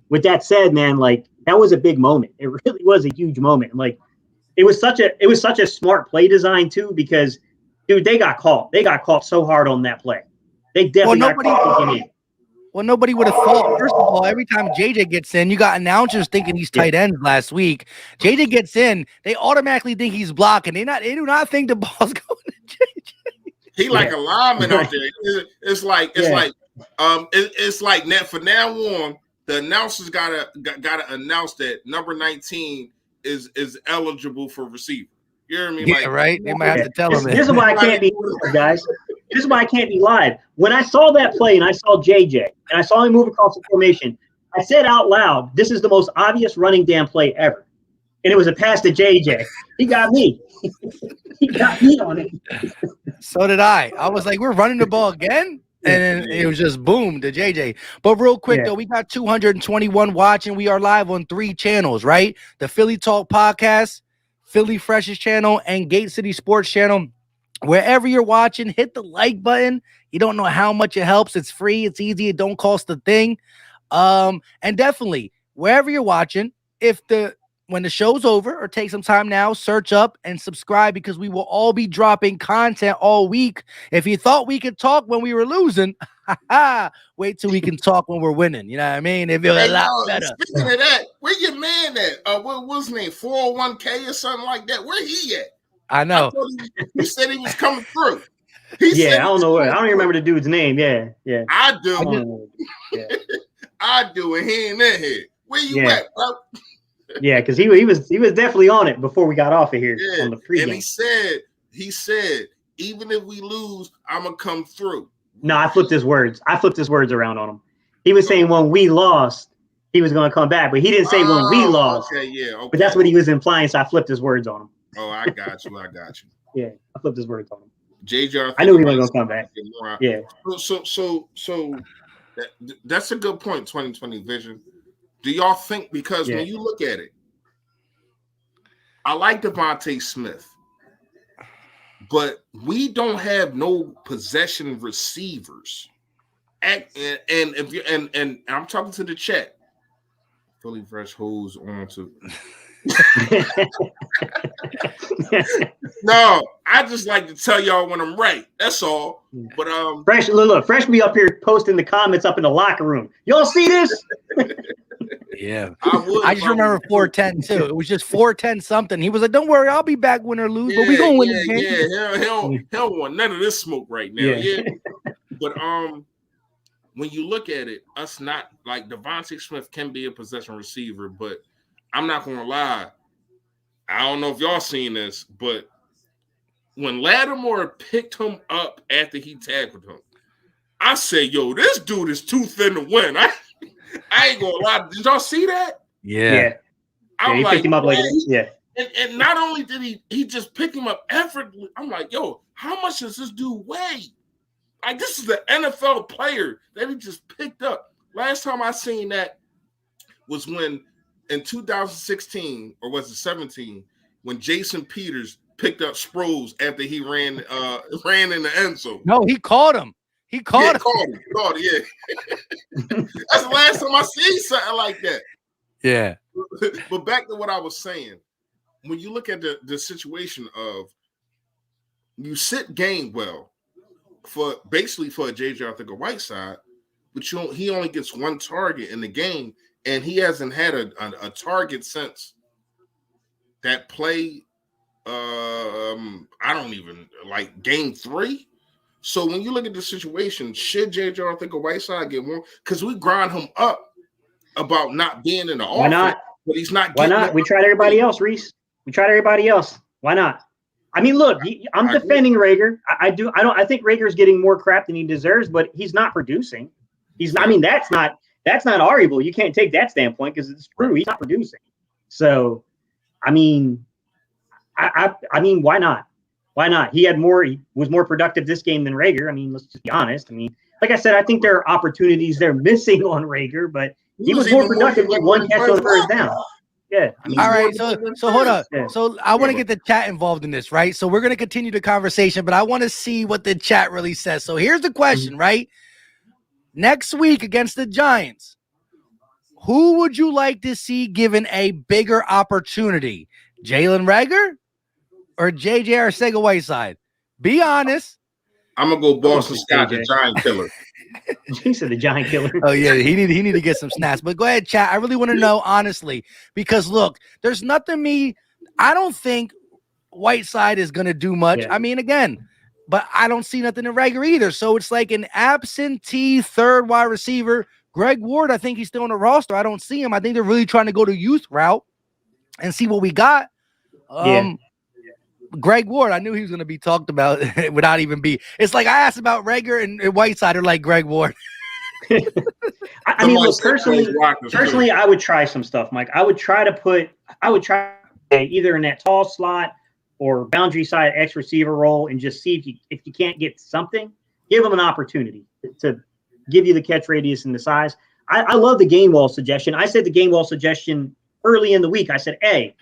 With that said, man, like that was a big moment. It really was a huge moment. Like it was such a smart play design too, because dude, they got caught. They got caught so hard on that play. They definitely got caught. Well, nobody would have thought. First of all, every time JJ gets in, you got announcers thinking he's tight ends last week. JJ gets in, they automatically think he's blocking. They do not think the ball's going to JJ. He like a lineman out there. It's like that for now on, the announcers gotta announce that number 19 is eligible for receiver. You hear me? Yeah, right. They might have to tell him. This is why I can't be live, guys. This is why I can't be live. When I saw that play and I saw JJ and I saw him move across the formation, I said out loud, "This is the most obvious running damn play ever." And it was a pass to JJ. He got me. He got me on it. So did I. I was like, we're running the ball again? And then it was just boom to JJ. But real quick, though, we got 221 watching. We are live on 3 channels, right? The Philly Talk Podcast, Philly Freshest channel, and Gate City Sports channel. Wherever you're watching, hit the like button. You don't know how much it helps. It's free. It's easy. It don't cost a thing. And definitely, wherever you're watching, when the show's over or take some time now, search up and subscribe because we will all be dropping content all week. If you thought we could talk when we were losing, wait till we can talk when we're winning. You know what I mean? It feels a lot better. Speaking of that, where your man at? What's his name? 401k or something like that? Where he at? I know. He said he was coming through. I don't know where. I don't even remember the dude's name. Yeah. I do. I do, and he ain't in here. Where you at, bro? Yeah, because he was definitely on it before we got off of here on the pregame. And he said, even if we lose, I'm gonna come through. No, I flipped his words around on him. He was saying when we lost, he was gonna come back, but he didn't say when we lost. Okay, yeah, okay. But that's what he was implying, so I flipped his words on him. Oh, I got you. Yeah, I flipped his words on him. JJ, I knew he wasn't gonna come back. Yeah. So that's a good point. 2020 vision. Do y'all think, because when you look at it, I like Devontae Smith, but we don't have no possession receivers. And if you and I'm talking to the chat, Philly Fresh holds on to. No, I just like to tell y'all when I'm right. That's all. But Fresh, look, Fresh be up here posting the comments up in the locker room. Y'all see this? Yeah, I just remember 410 too. It was just 410 something. He was like, "Don't worry, I'll be back, win or lose, but we gonna win the game." Yeah, he don't want none of this smoke right now. Yeah. But when you look at it, us not like Devontae Smith can be a possession receiver, but I'm not gonna lie. I don't know if y'all seen this, but when Lattimore picked him up after he tackled him, I said, "Yo, this dude is too thin to win." I ain't gonna lie. Did y'all see that? Yeah. He picked him up like And not only did he just pick him up effortlessly. I'm like, yo, how much does this dude weigh? Like, this is the NFL player that he just picked up. Last time I seen that was when in 2016, or was it 17, when Jason Peters picked up Sproles after he ran in the end zone. No, he caught him. He caught him. Caught him, yeah. That's the last time I seen something like that. Yeah. But back to what I was saying. When you look at the situation of you sit Gainwell for a JJ Arcega-Whiteside, but he only gets one target in the game, and he hasn't had a target since that play. I don't even like game 3. So when you look at the situation, should JJ Arcega-Whiteside get more? Because we grind him up about not being in the offense. Why not? But he's not. Why not? We tried everybody else, Reese. We tried everybody else. Why not? I mean, look, I'm defending Reagor. I think Rager's getting more crap than he deserves, but he's not producing. He's not. I mean, that's not arguable. You can't take that standpoint because it's true. He's not producing. So, I mean, I mean, why not? Why not? He was more productive this game than Reagor. I mean, let's just be honest. I mean, like I said, I think there are opportunities they're missing on Reagor, but he was more productive with one catch on the first down. Yeah. I mean, all right. So hold up. Yeah. So I want to get the chat involved in this, right? So we're going to continue the conversation, but I want to see what the chat really says. So here's the question, right? Next week against the Giants, who would you like to see given a bigger opportunity? Jalen Reagor or JJ Arcega-Whiteside? Be honest. I'm gonna go Boston Scott, the Giant Killer. He said the Giant Killer. Oh yeah, he need to get some snaps. But go ahead, chat. I really want to know honestly, because look, there's nothing I don't think Whiteside is gonna do much. Yeah. I mean, again, but I don't see nothing in Reagor either. So it's like an absentee third wide receiver. Greg Ward, I think he's still on the roster. I don't see him. I think they're really trying to go the youth route and see what we got. Greg Ward, I knew he was going to be talked about without even be. It's like I asked about Reagor and Whiteside are like Greg Ward. I mean, look, personally, I would try some stuff, Mike. I would try either in that tall slot or boundary side X receiver role and just see if you can't get something, give them an opportunity to give you the catch radius and the size. I love the Gainwell suggestion. I said the Gainwell suggestion early in the week. I said, hey,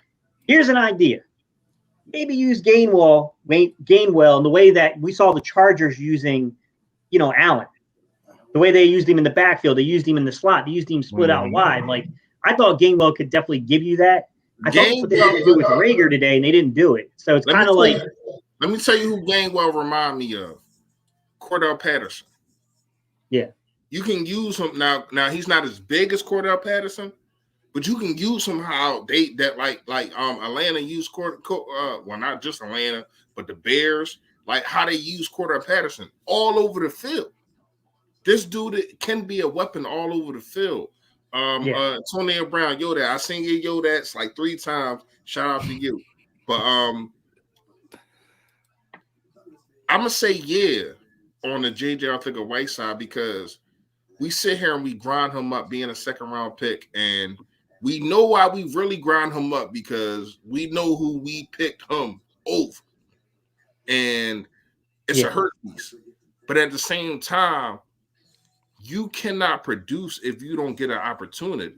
here's an idea. Maybe use Gainwell in the way that we saw the Chargers using, Allen. The way they used him in the backfield, they used him in the slot, they used him split out wide. Like, I thought Gainwell could definitely give you that. I thought that's what they had to do with Reagor today, and they didn't do it. So it's kind of like. Let me tell you who Gainwell remind me of. Cordell Patterson. Yeah. You can use him now. Now he's not as big as Cordell Patterson, but you can use him how Atlanta used well, not just Atlanta, but the Bears, like how they use Cordell Patterson all over the field. This dude can be a weapon all over the field. Antonio Brown, Yoda, I seen your Yodats like 3 times. Shout out to you. But I'm gonna say on the JJ Arcega-Whiteside because we sit here and we grind him up being a second round pick, and we know why we really grind him up because we know who we picked him over. And it's a hurt piece. But at the same time, you cannot produce if you don't get an opportunity.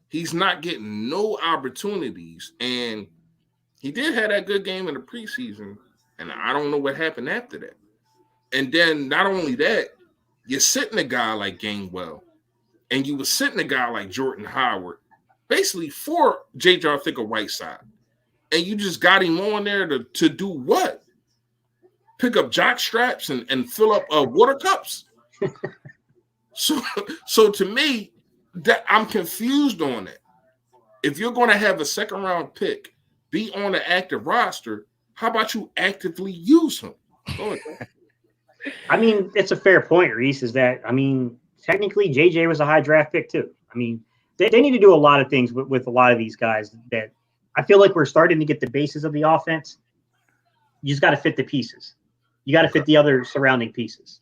He's not getting no opportunities. And he did have that good game in the preseason, and I don't know what happened after that. And then not only that, you're sitting a guy like Gainwell, and you were sitting a guy like Jordan Howard, basically for J.J. Arcega-Whiteside. And you just got him on there to do what? Pick up jock straps and fill up water cups. So to me, that I'm confused on that. If you're going to have a second round pick be on the active roster, how about you actively use him? Go ahead. I mean, it's a fair point, Reese, is that, I mean, technically JJ was a high draft pick too. I mean, they need to do a lot of things with a lot of these guys that I feel like we're starting to get the basis of the offense. You just got to fit the pieces. You got to fit the other surrounding pieces.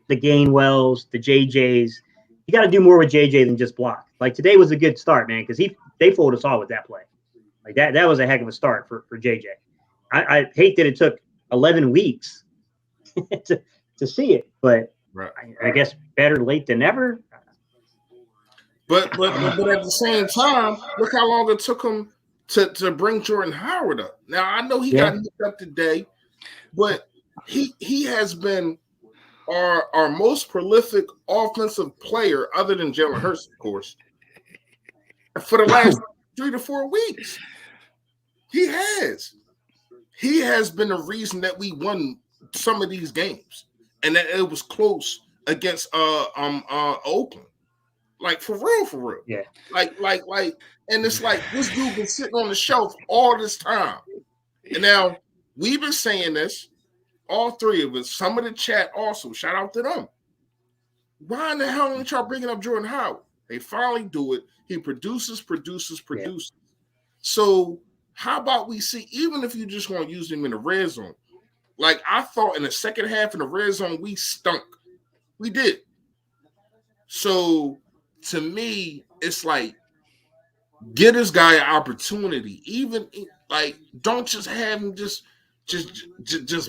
The Gainwells, the JJs. You got to do more with JJ than just block. Like today was a good start, man, because they fooled us all with that play. Like that was a heck of a start for JJ. I hate that it took 11 weeks to see it, but right. I guess better late than never. But at the same time, look how long it took him to bring Jordan Howard up. Now I know he got hooked up today, but he has been our most prolific offensive player, other than Jalen Hurts, of course, for the last 3 to 4 weeks. He has been the reason that we won some of these games, and that it was close against Oakland. Like for real. Yeah. Like, and it's like this dude been sitting on the shelf all this time. And now we've been saying this, all three of us, some of the chat also, shout out to them. Why in the hell aren't y'all bringing up Jordan Howard? They finally do it. He produces. Yeah. So how about we see, even if you just want to use him in the red zone, like I thought in the second half in the red zone, we stunk. We did. So to me, it's like, get this guy an opportunity. Even like, don't just have him just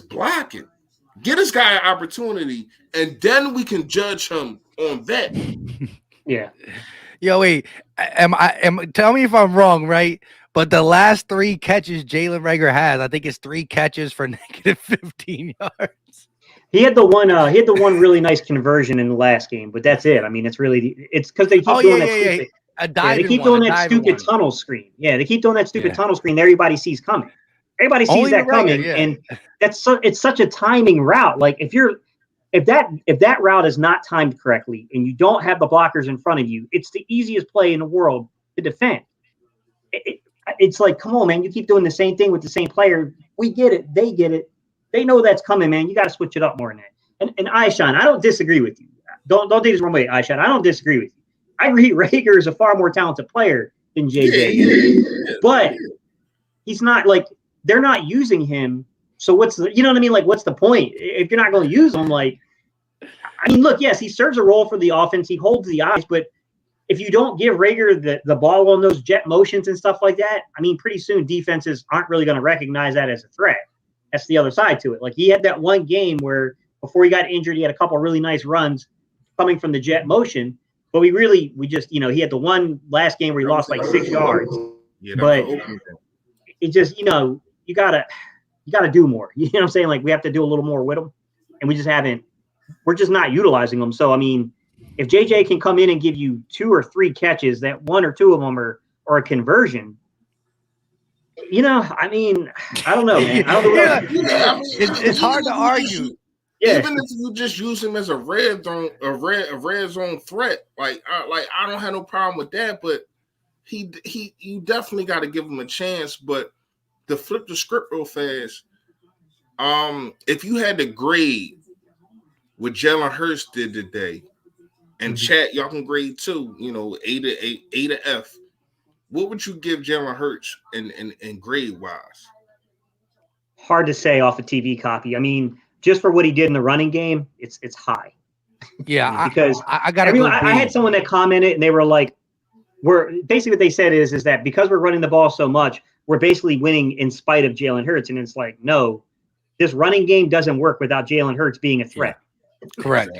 block it. Get this guy an opportunity, and then we can judge him on that. Yeah. Yo, wait. Tell me if I'm wrong, right? But the last 3 catches Jalen Reagor has, I think it's 3 catches for negative 15 yards. He had the one really nice conversion in the last game, but that's it. I mean, it's because they keep doing that stupid. They keep doing that stupid tunnel screen. Yeah, they keep doing that stupid tunnel screen that everybody sees coming. Everybody sees that coming, and it's such a timing route. Like if that route is not timed correctly and you don't have the blockers in front of you, it's the easiest play in the world to defend. It's like, come on, man, you keep doing the same thing with the same player. We get it. They get it. They know that's coming, man. You got to switch it up more than that. And Aishan, I don't disagree with you. Don't take this wrong way, Aishan. I don't disagree with you. I agree Reagor is a far more talented player than JJ. But he's not like, they're not using him. So what's the, you know what I mean? Like, what's the point? If you're not going to use him, like, I mean, look, yes, he serves a role for the offense. He holds the eyes, but if you don't give Reagor the ball on those jet motions and stuff like that, I mean, pretty soon defenses aren't really going to recognize that as a threat. That's the other side to it. Like, he had that one game where before he got injured, he had a couple of really nice runs coming from the jet motion. But we just, he had the one last game where he lost like 6 yards. Yeah, but it just, you gotta do more. You know what I'm saying? Like, we have to do a little more with him, and we're just not utilizing them. So I mean, if JJ can come in and give you 2 or 3 catches, that 1 or 2 of them are a conversion. I mean, I don't know, man. I don't know. It's hard to argue. Yeah. Even if you just use him as a red zone threat, like I don't have no problem with that. But you definitely got to give him a chance. But to flip the script real fast, if you had to grade what Jalen Hurts did today, and chat, y'all can grade too. A to F. What would you give Jalen Hurts in grade wise? Hard to say off a TV copy. I mean, just for what he did in the running game, it's high. Yeah, because I got. I had someone that commented, and they were like, "We're basically what they said is that because we're running the ball so much, we're basically winning in spite of Jalen Hurts." And it's like, no, this running game doesn't work without Jalen Hurts being a threat. Correct.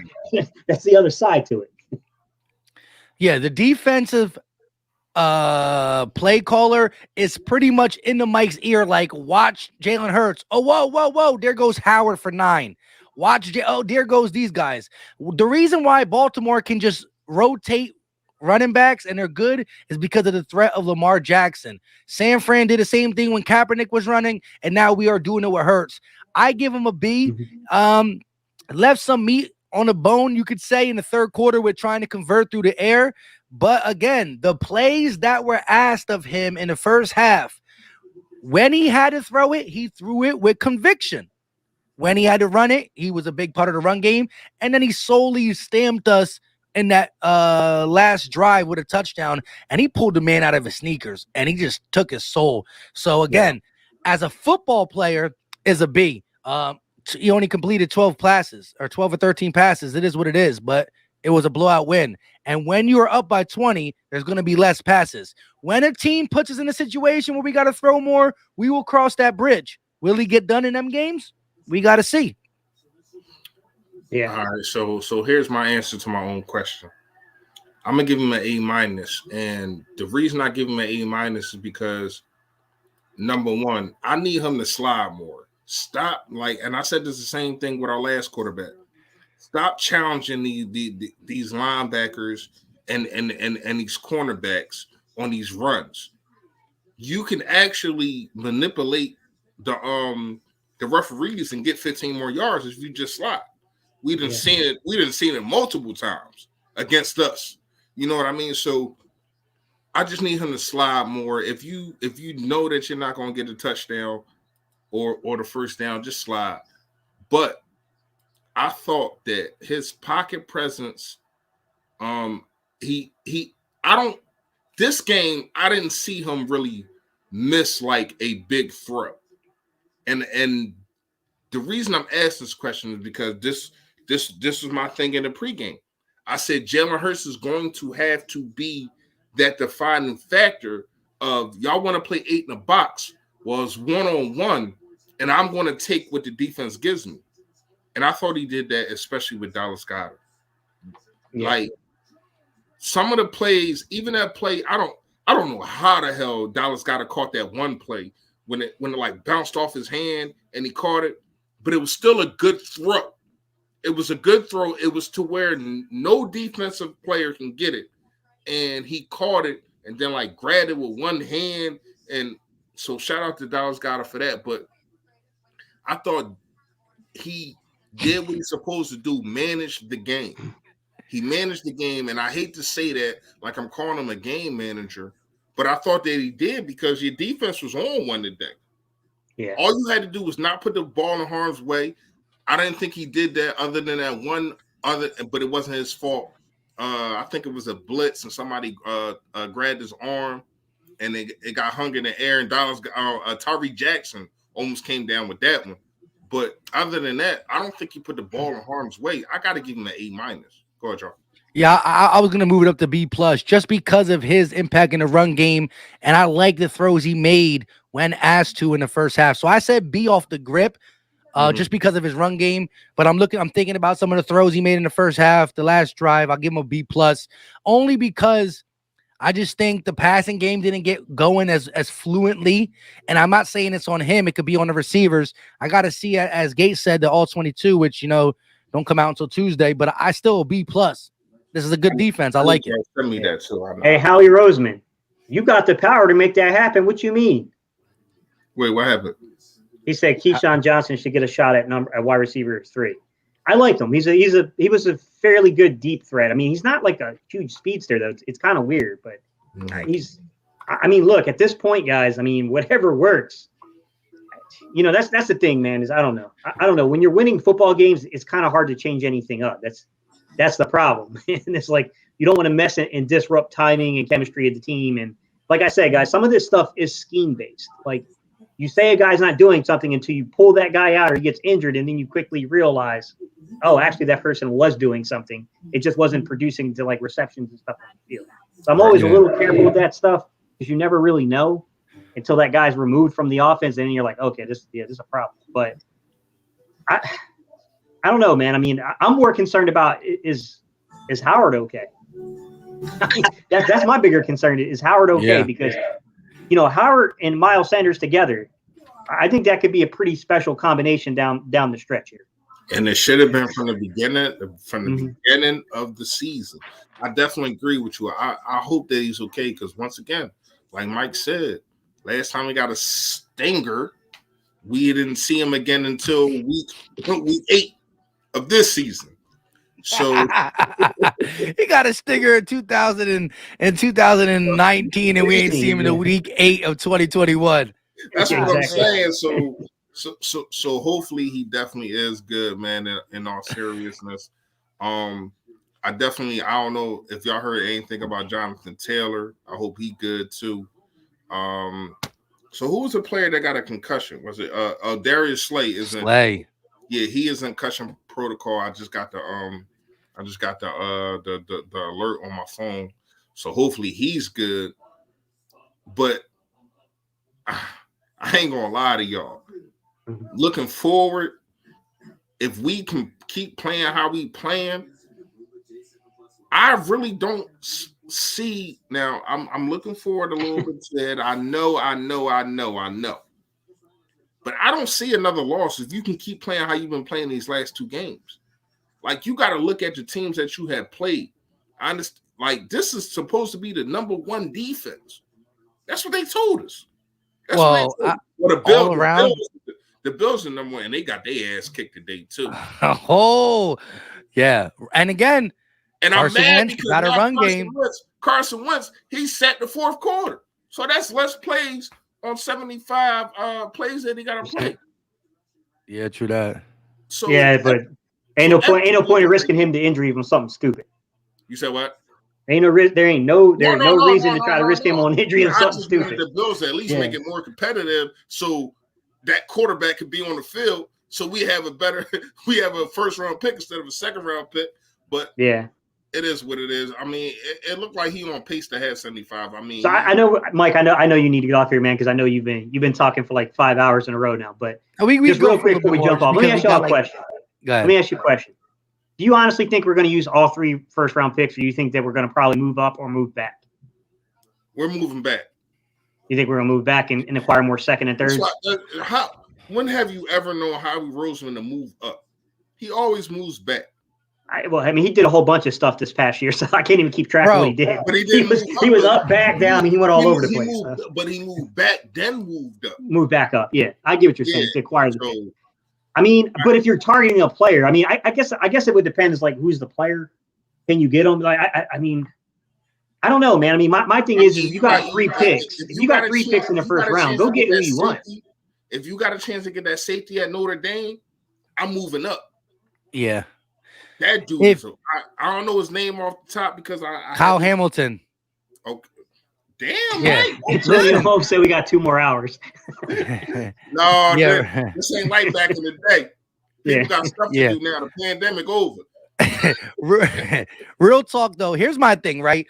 That's the other side to it. Yeah, the defensive play caller is pretty much in the Mike's ear, like, watch Jalen Hurts. Oh, whoa, there goes Howard for 9. There goes these guys. The reason why Baltimore can just rotate running backs and they're good is because of the threat of Lamar Jackson. San Fran did the same thing when Kaepernick was running, and now we are doing it with Hurts. I give him a B. Left some meat on the bone, you could say, in the third quarter with trying to convert through the air. But again, the plays that were asked of him in the first half, when he had to throw it, he threw it with conviction. When he had to run it, he was a big part of the run game. And then he solely stamped us in that last drive with a touchdown. And he pulled the man out of his sneakers and he just took his soul. So again, as a football player, is a B. He only completed 12 passes or 12 or 13 passes. It is what it is, but it was a blowout win. And when you are up by 20, there's going to be less passes. When a team puts us in a situation where we got to throw more, we will cross that bridge. Will he get done in them games? We got to see. Yeah. All right. So here's my answer to my own question. I'm gonna give him an A-, and the reason I give him an A- is because, number one, I need him to slide more. Stop, and I said this the same thing with our last quarterback. Stop challenging these linebackers and these cornerbacks on these runs. You can actually manipulate the referees and get 15 more yards if you just slide. We didn't see it. We didn't see it multiple times against us. You know what I mean? So I just need him to slide more. If you know that you're not going to get a touchdown or the first down, just slide. But I thought that his pocket presence, this game, I didn't see him really miss like a big throw. And the reason I'm asking this question is because this was my thing in the pregame. I said Jalen Hurts is going to have to be that defining factor of y'all want to play 8 in a box. Well, it's 1-on-1, and I'm going to take what the defense gives me. And I thought he did that, especially with Dallas Goedert. Yeah. Like some of the plays, even that play, I don't know how the hell Dallas Goedert caught that one play when it like bounced off his hand and he caught it, but it was still a good throw. It was a good throw. It was to where no defensive player can get it, and he caught it and then like grabbed it with one hand. And so shout out to Dallas Goedert for that. But I thought he did what he's supposed to do, manage the game. He managed the game, and I hate to say that like I'm calling him a game manager, but I thought that he did because your defense was on one today. Yeah. All you had to do was not put the ball in harm's way. I didn't think he did that other than that one other, but it wasn't his fault. I think it was a blitz and somebody grabbed his arm and it got hung in the air, and Tyree Jackson almost came down with that one. But other than that, I don't think he put the ball in harm's way. I got to give him an A-. Go ahead, Joe. Yeah, I was going to move it up to B+ just because of his impact in the run game, and I like the throws he made when asked to in the first half. So I said B off the grip. Just because of his run game, but I'm thinking about some of the throws he made in the first half, the last drive. I'll give him a B+, only because I just think the passing game didn't get going as fluently. And I'm not saying it's on him; it could be on the receivers. I got to see, as Gates said, the all 22, which don't come out until Tuesday. But I still a B+. This is a good defense. I like it. Send me that too. Hey, Howie Roseman, you got the power to make that happen. What you mean? Wait, what happened? He said Keyshawn Johnson should get a shot at wide receiver 3. I like him. He was a fairly good deep threat. I mean, he's not like a huge speedster though. It's kind of weird, but look, at this point, guys, I mean, whatever works. That's the thing, man, is I don't know. I don't know. When you're winning football games, it's kind of hard to change anything up. That's the problem. And it's like you don't want to mess and disrupt timing and chemistry of the team. And like I said, guys, some of this stuff is scheme based. Like, you say a guy's not doing something until you pull that guy out or he gets injured, and then you quickly realize, oh, actually that person was doing something. It just wasn't producing to like receptions and stuff on the field. So I'm always a little careful with that stuff because you never really know until that guy's removed from the offense, and then you're like, okay, this is a problem. But I don't know, man. I mean, I'm more concerned about is Howard okay? That's my bigger concern is Howard okay? Yeah. Because, Howard and Miles Sanders together, I think that could be a pretty special combination down the stretch here. And it should have been from the beginning of the season. I definitely agree with you. I hope that he's okay because once again, like Mike said, last time we got a stinger, we didn't see him again until week 8 of this season. So he got a stinger in 2019, and we ain't seen him in the week 8 of 2021. That's what I'm saying. So hopefully he definitely is good, man. In all seriousness, I don't know if y'all heard anything about Jonathan Taylor. I hope he good too. So who was the player that got a concussion? Was it Darius Slay? Slay. Yeah, he is in concussion protocol. I just got the alert on my phone. So hopefully he's good. But I ain't gonna lie to y'all. Looking forward, if we can keep playing how we playing, I really don't see. Now I'm looking forward a little bit to that. I know. But I don't see another loss if you can keep playing how you've been playing these last 2 games. Like, you got to look at the teams that you have played. I understand. Like, this is supposed to be the number 1 defense. That's what they told us. The Bills are number 1, and they got their ass kicked today too. Oh, yeah. And again, and Carson I'm mad Wentz because got a run game. Carson Wentz, he set the 4th quarter, so that's less plays on 75 plays that he got to play. Yeah, true that. So yeah, but ain't no point in risking him to injury from something stupid. You said what? There ain't no reason to try to risk him on injury and something stupid. The Bills at least make it more competitive, so that quarterback could be on the field. So we have a 1st round pick instead of a 2nd round pick. But yeah, it is what it is. I mean, it looked like he on pace to have 75. I mean, so I know, Mike. I know you need to get off here, man, because I know you've been talking for like 5 hours in a row now. But we just real quick before we jump off, let me ask you a question. Let me ask you a question. Do you honestly think we're going to use all 3 first round picks, or do you think that we're going to probably move up or move back? We're moving back. You think we're going to move back and acquire more 2nd and 3rds? When have you ever known Howie Roseman to move up? He always moves back. He did a whole bunch of stuff this past year, so I can't even keep track of what he did. But he was up, back, down. He went all over the place. But he moved back, then moved up. Moved back up. Yeah, I get what you're saying. To acquire the pick. But if you're targeting a player, I guess it would depend. Is like, who's the player? Can you get them? Like, I don't know, man. My thing is you got 3 picks. If you got 3 picks in the 1st round, go get who you want. If you got a chance to get that safety at Notre Dame, I'm moving up. Yeah. That dude. I don't know his name off the top because Kyle Hamilton. Okay. Damn, yeah. Antonio Holmes said we got 2 more hours. No, this ain't like back in the day. People got stuff to do now. The pandemic over. Real talk, though. Here's my thing, right?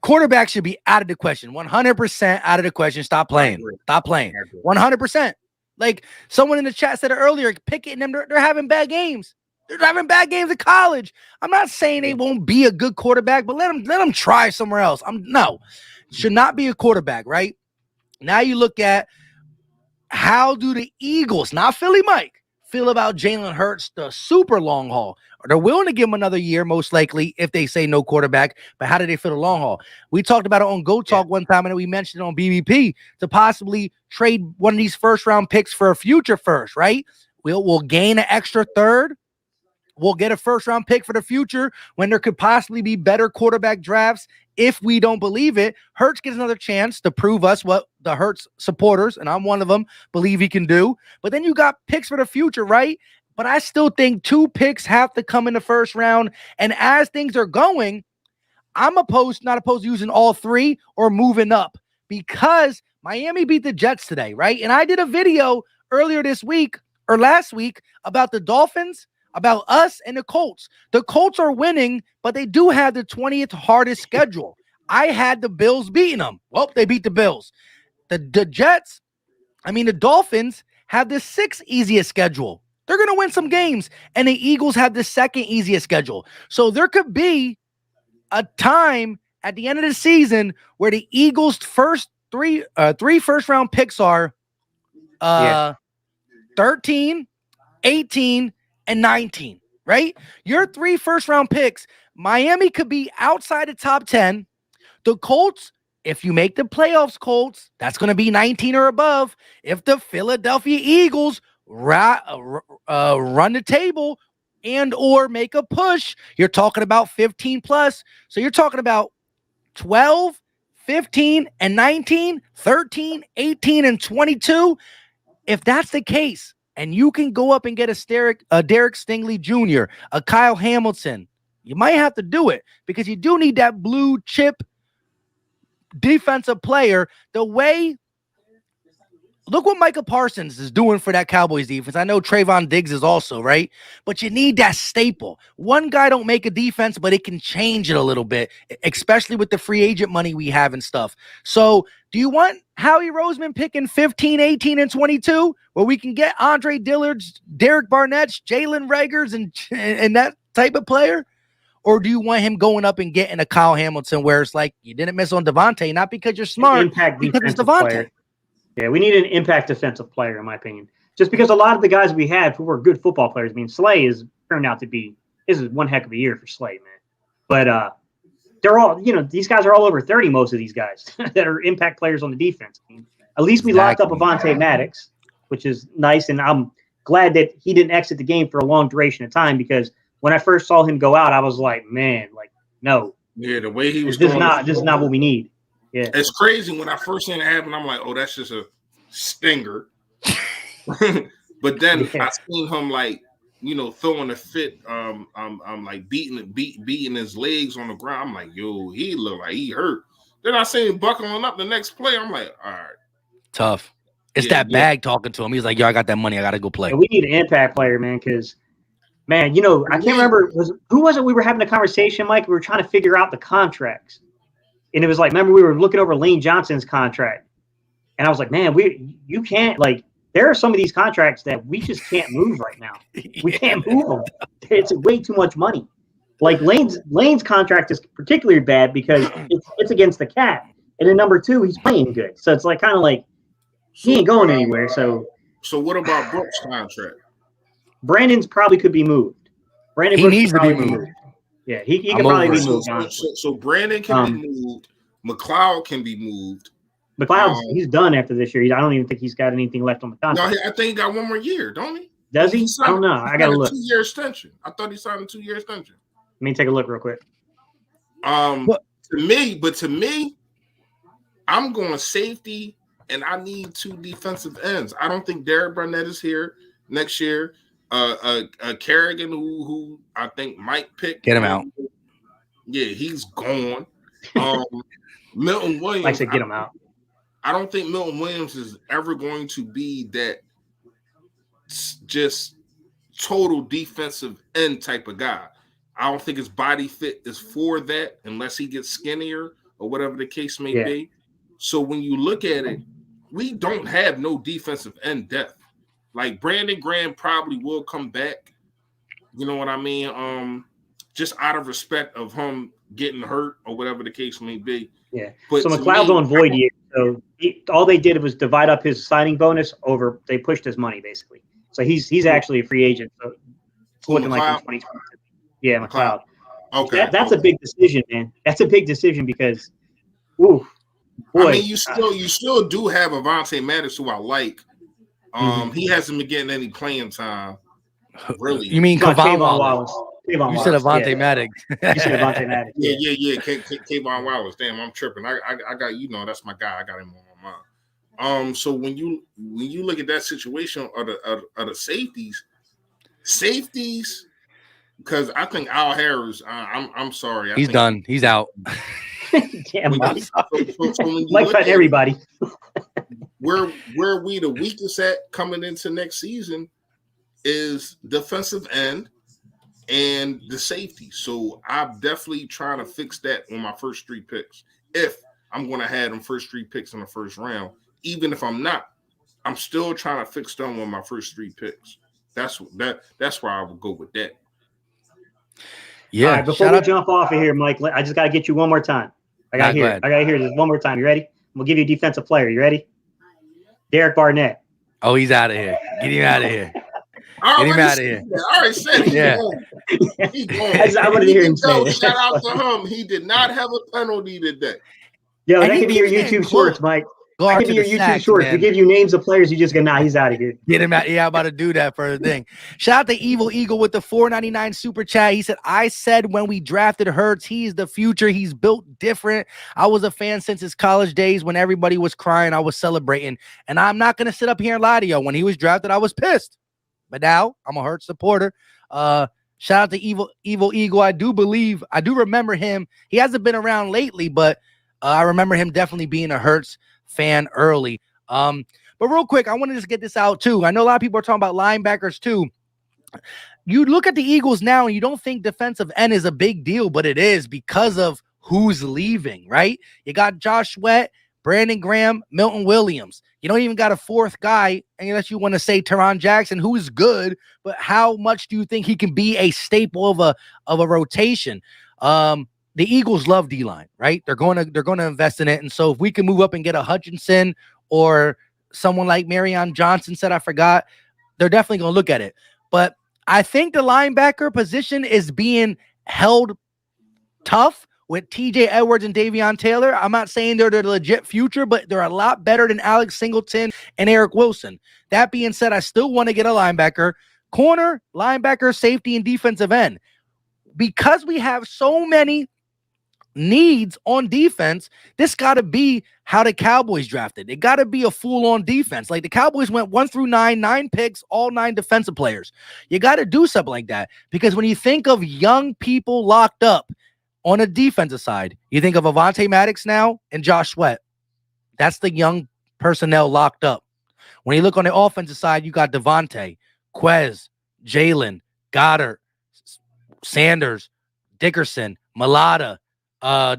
Quarterback should be out of the question. 100% out of the question. Stop playing. 100%. Like someone in the chat said earlier, Pickett and them, they're having bad games. They're having bad games in college. I'm not saying they won't be a good quarterback, but let them try somewhere else. Should not be a quarterback, right? Now you look at how do the Eagles, not Philly Mike, feel about Jalen Hurts, the super long haul? They're willing to give him another year, most likely, if they say no quarterback. But how do they feel the long haul? We talked about it on Go Talk one time, and we mentioned it on BBP to possibly trade one of these 1st round picks for a future 1st, right? We'll gain an extra 3rd. We'll get a 1st round pick for the future when there could possibly be better quarterback drafts. If we don't believe it, Hurts gets another chance to prove us what the Hurts supporters, and I'm one of them, believe he can do. But then you got picks for the future, right? But I still think 2 picks have to come in the 1st round. And as things are going, I'm not opposed to using all 3 or moving up because Miami beat the Jets today, right? And I did a video earlier this week or last week about the Dolphins, about us and the Colts. The Colts are winning, but they do have the 20th hardest schedule. I had the Bills beating them. Well, they beat the Bills. The Dolphins have the 6th easiest schedule. They're going to win some games. And the Eagles have the 2nd easiest schedule. So there could be a time at the end of the season where the Eagles' three first round picks are 13, 18, and 19, right? Your 3 first round picks, Miami could be outside the top 10. The Colts, if you make the playoffs, Colts, that's going to be 19 or above. If the Philadelphia Eagles run the table and or make a push, you're talking about 15 plus. So you're talking about 12, 15, and 19, 13, 18, and 22. If that's the case, and you can go up and get a Derek Stingley Jr., a Kyle Hamilton, you might have to do it because you do need that blue chip defensive player. Look what Micah Parsons is doing for that Cowboys defense. I know Trayvon Diggs is also, right? But you need that staple. One guy don't make a defense, but it can change it a little bit, especially with the free agent money we have and stuff. So do you want Howie Roseman picking 15, 18, and 22 where we can get Andre Dillard's, Derek Barnett's, Jalen Reagor's, and that type of player? Or do you want him going up and getting a Kyle Hamilton where it's like you didn't miss on Devontae, not because you're smart, because it's Devontae. Player. Yeah, we need an impact defensive player, in my opinion. Just because a lot of the guys we had who were good football players, I mean, Slay has turned out to be – this is one heck of a year for Slay, man. But they're all – these guys are all over 30, most of these guys that are impact players on the defense. I mean, at least we locked up Avonte Maddox, which is nice, and I'm glad that he didn't exit the game for a long duration of time because when I first saw him go out, I was like, man, no. Yeah, the way he was this is not what we need. Yeah. It's crazy when I first seen it happen. I'm like, oh, that's just a stinger. But then I seen him throwing a fit, like beating his legs on the ground. I'm like, yo, he looked like he hurt. Then I seen him buckling up the next play. I'm like, all right, tough. It's that bag talking to him. He's like, yo, I got that money. I got to go play. Yeah, we need an impact player, man, because, man, I can't remember. Who was it we were having a conversation, Mike? We were trying to figure out the contracts. And it was like, remember, we were looking over Lane Johnson's contract. And I was like, man, you can't, there are some of these contracts that we just can't move right now. We can't move them. It's way too much money. Like Lane's contract is particularly bad because it's against the cap. And then number 2, he's playing good. So it's kind of he ain't going anywhere. So what about Brooks' contract? Brandon's probably could be moved. Brandon Brooks needs to be moved. Yeah, he can probably be moved. So Brandon can be moved. McLeod can be moved. McLeod's he's done after this year. I don't even think he's got anything left on the contract. No, I think he got one more year, don't he? Does he? I don't know. I got to look. 2-year extension. I thought he signed a 2-year extension. Let me take a look real quick. To me, I'm going safety, and I need 2 defensive ends. I don't think Derek Barnett is here next year. Kerrigan, who I think might pick. Get him out. Yeah, he's gone. Milton Williams. Like to get him out. I don't think Milton Williams is ever going to be that just total defensive end type of guy. I don't think his body fit is for that unless he gets skinnier or whatever the case may be. So when you look at it, we don't have no defensive end depth. Like Brandon Graham probably will come back. You know what I mean? Just out of respect of him getting hurt or whatever the case may be. Yeah. But so McLeod's on void year. So all they did was divide up his signing bonus over. They pushed his money basically. So he's actually a free agent. So it's looking like in 2022. Yeah, McLeod. Okay. That's a big decision, man. That's a big decision because, boy. I mean, you still do have Avonte Maddox, who I like. He hasn't been getting any playing time. Really? You mean Kayvon Wallace? You said Avonte Maddox. You said Avonte Maddox. Yeah. Kayvon Wallace. Damn, I'm tripping. I got that's my guy. I got him on my mind. So when you look at that situation of the safeties, because I think Al Harris. I'm sorry. He's done. He's out. Damn, Mike. Mike cutting everybody. where we the weakest at coming into next season is defensive end and the safety. So I'm definitely trying to fix that on my first 3 picks. If I'm going to have them first 3 picks in the first round, even if I'm not, I'm still trying to fix them on my first 3 picks. That's why I would go with that. Yeah. All right, before shout we out. jump off of here, Mike, I just got to get you one more time. I got Nah, go here. ahead. I got here just one more time. You ready? We'll give you a defensive player. You ready? Derek Barnett. Oh, he's out of here. Get him out of here. I Get him already out of said here. that. I already said he's Yeah. gone. He's gone. I wanted to hear him say Yo, it. shout out to him. He did not have a penalty today. Yo, And that he could be your keeps getting YouTube shorts, close. Mike. Go That out could to be your the YouTube sacks, shorts. We man. give you names of players, you just go, nah, he's out of here. Get him out. Yeah, I'm about to do that for the thing. Shout out to Evil Eagle with the $4.99 super chat. He said, I said when we drafted Hurts, he's the future. He's built different. I was a fan since his college days. When everybody was crying, I was celebrating. And I'm not going to sit up here and lie to you. When he was drafted, I was pissed. But now I'm a Hurts supporter. Shout out to Evil Eagle. I do remember him. He hasn't been around lately, but I remember him definitely being a Hurts fan early. But real quick, I want to just get this out too. I know a lot of people are talking about linebackers too. You look at the Eagles now and you don't think defensive end is a big deal, but it is because of who's leaving, right? You got Josh Sweat, Brandon Graham, Milton Williams. You don't even got a fourth guy, unless you want to say Teron Jackson, who is good, but how much do you think he can be a staple of a rotation? The Eagles love D-line, right? They're going to invest in it. And so if we can move up and get a Hutchinson or someone like Marion Johnson said, I forgot, they're definitely going to look at it. But I think the linebacker position is being held tough with TJ Edwards and Davion Taylor. I'm not saying they're the legit future, but they're a lot better than Alex Singleton and Eric Wilson. That being said, I still want to get a linebacker, corner, linebacker, safety, and defensive end. Because we have so many needs on defense, this got to be how the Cowboys drafted. It got to be a full-on defense. Like the Cowboys went 1 through 9, 9 picks, all 9 defensive players. You got to do something like that because when you think of young people locked up on a defensive side, you think of Avonte Maddox now and Josh Sweat. That's the young personnel locked up. When you look on the offensive side, you got Devontae, Quez, Jalen, Goddard, Sanders, Dickerson, Mulata,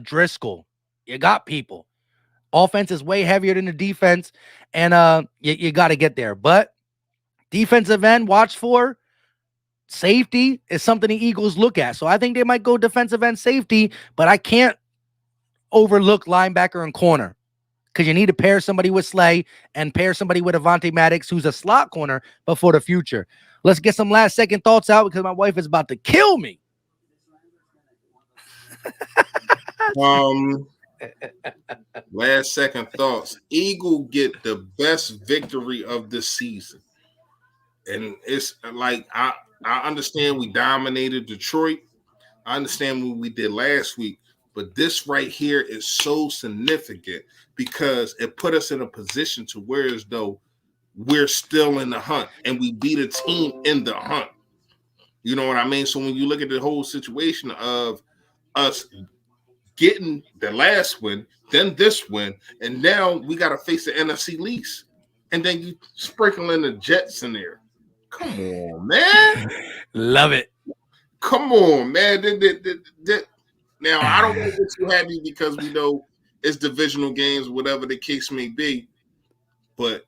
Driscoll. You got people. Offense is way heavier than the defense, and you got to get there. But defensive end, watch for safety is something the Eagles look at. So I think they might go defensive end safety, but I can't overlook linebacker and corner because you need to pair somebody with Slay and pair somebody with Avonte Maddox, who's a slot corner, but for the future. Let's get some last second thoughts out because my wife is about to kill me. Last second thoughts. Eagle get the best victory of the season. And it's like I understand we dominated Detroit. I understand what we did last week, but this right here is so significant because it put us in a position to where as though we're still in the hunt and we beat a team in the hunt. You know what I mean? So when you look at the whole situation of us getting the last win, then this win, and now we got to face the NFC least, and then you sprinkle in the Jets in there. Come on, man. Love it. Come on, man. Now, I don't want to get too happy because we know it's divisional games, whatever the case may be, but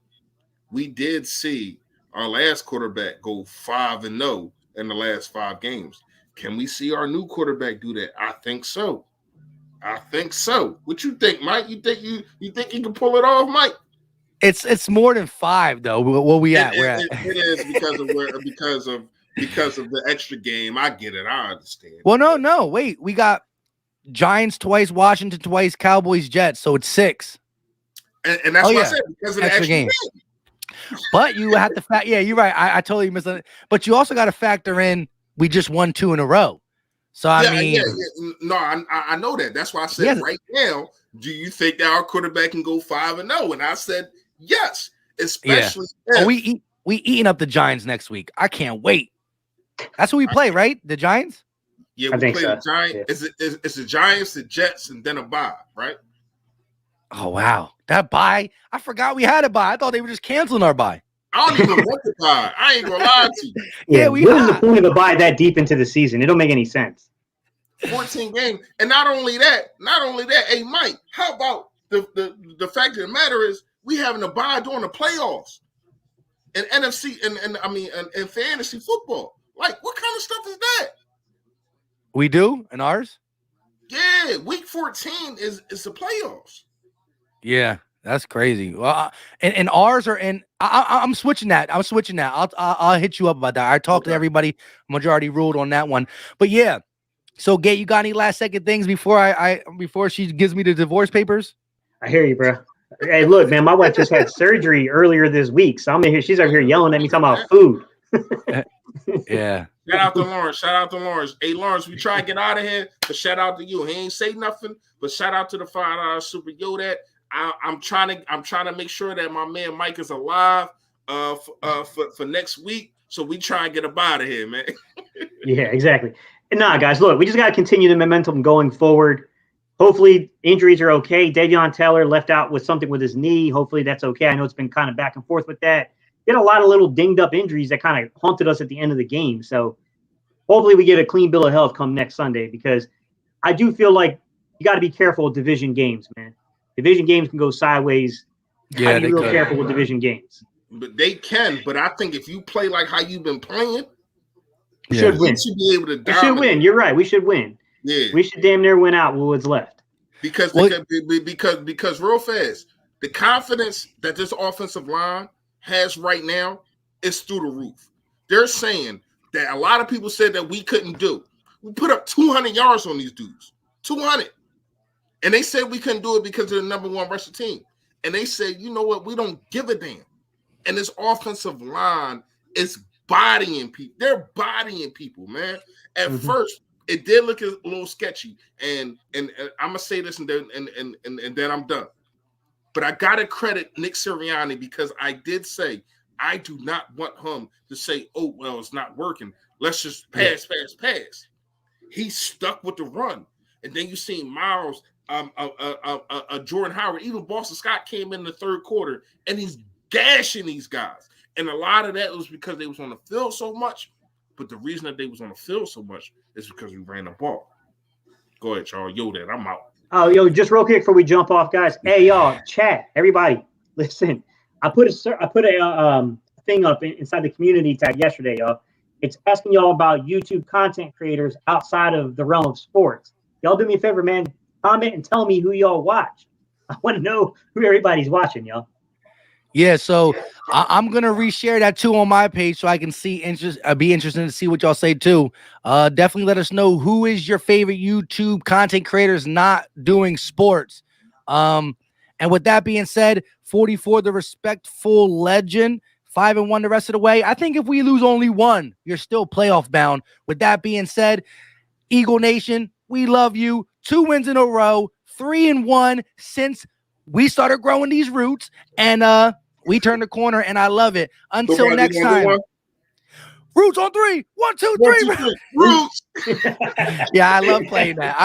we did see our last quarterback go 5-0 in the last 5 games. Can we see our new quarterback do that? I think so. What you think, Mike? You think you can pull it off, Mike? It's more than 5 though. Where we at? We're at. It is because of the extra game. I get it. I understand. Well, no. Wait, we got Giants twice, Washington twice, Cowboys, Jets. So it's 6. And that's what I said because of the extra game. But you have to yeah, you're right. I totally missed it. But you also got to factor in we just won 2 in a row. So I mean, no, I know that. That's why I said right now. Do you think that our quarterback can go 5-0? And I said yes, especially. Yeah. We eating up the Giants next week. I can't wait. That's who we play, right? The Giants. Yeah, we play the Giants. Yeah. It's the Giants, the Jets, and then a bye, right? Oh wow, that bye! I forgot we had a bye. I thought they were just canceling our bye. I don't even want the bye. I ain't gonna lie to you. Yeah, what is the point of a bye that deep into the season? It don't make any sense. 14 games, and not only that. Hey, Mike, how about the fact of the matter is we having a bye during the playoffs, and NFC and fantasy football. Like, what kind of stuff is that? We do in ours. Yeah, week 14 is the playoffs. Yeah, that's crazy. Well, and ours are in. I'm switching that. I'm switching that. I'll hit you up about that. I talked to everybody. Majority ruled on that one. But yeah. So, Gate, you got any last second things before before she gives me the divorce papers? I hear you, bro. Hey, look, man, my wife just had surgery earlier this week, so I'm in here. She's over here yelling at me talking about food. Yeah. Shout out to Lawrence. Shout out to Lawrence. Hey, Lawrence, we try to get out of here, but shout out to you. He ain't say nothing, but shout out to the $5 Super Yoda. I'm trying to make sure that my man Mike is alive for next week, so we try and get up out of here, man. Yeah, exactly. And nah, guys, look, we just got to continue the momentum going forward. Hopefully, injuries are okay. Davion Taylor left out with something with his knee. Hopefully, that's okay. I know it's been kind of back and forth with that. He had a lot of little dinged up injuries that kind of haunted us at the end of the game. So hopefully we get a clean bill of health come next Sunday, because I do feel like you got to be careful with division games, man. Division games can go sideways. Yeah, be real careful with division games. But they can. But I think if you play like how you've been playing, we should win. You should be able to dominate. We should win. You're right. We should win. Yeah, we should damn near win out with what's left. Because real fast, the confidence that this offensive line has right now is through the roof. They're saying that a lot of people said that we couldn't do. We put up 200 yards on these dudes, 200, and they said we couldn't do it because they're the number one rushing team. And they said, you know what? We don't give a damn. And this offensive line is bodying people. They're bodying people, man. At first, it did look a little sketchy, and I'm gonna say this, and then I'm done. But I gotta credit Nick Sirianni, because I did say I do not want him to say, "Oh well, it's not working. Let's just pass." He stuck with the run, and then you see Miles, Jordan Howard, even Boston Scott came in the third quarter, and he's gashing these guys. And a lot of that was because they was on the field so much. But the reason that they was on the field so much is because we ran the ball. Go ahead, y'all. Yo, that I'm out. Oh, yo, just real quick before we jump off, guys. Hey, y'all, chat, everybody, listen. I put a thing up inside the community tab yesterday, y'all. It's asking y'all about YouTube content creators outside of the realm of sports. Y'all do me a favor, man. Comment and tell me who y'all watch. I want to know who everybody's watching, y'all. Yeah, so I'm gonna reshare that too on my page so I can be interested to see what y'all say too. Definitely let us know who is your favorite YouTube content creators not doing sports. And with that being said, 44 the respectful legend, 5-1 the rest of the way. I think if we lose only one, you're still playoff bound. With that being said, Eagle Nation, we love you. 2 wins in a row, 3-1 since we started growing these roots, and we turned the corner, and I love it. Until next time. Roots on 3. 1, 2, 3. Roots. Yeah, I love playing that.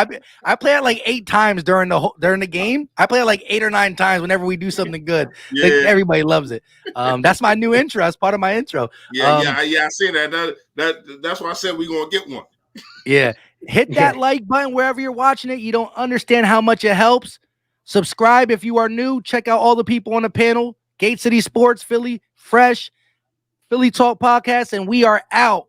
I play it like 8 times during the game. I play it like 8 or 9 times whenever we do something good. Yeah. Like, everybody loves it. That's my new intro. That's part of my intro. I see that. That's why I said we're gonna get one. Yeah. Hit that like button wherever you're watching it. You don't understand how much it helps. Subscribe if you are new. Check out all the people on the panel. Gate City Sports, Philly Fresh, Philly Talk Podcast, and we are out.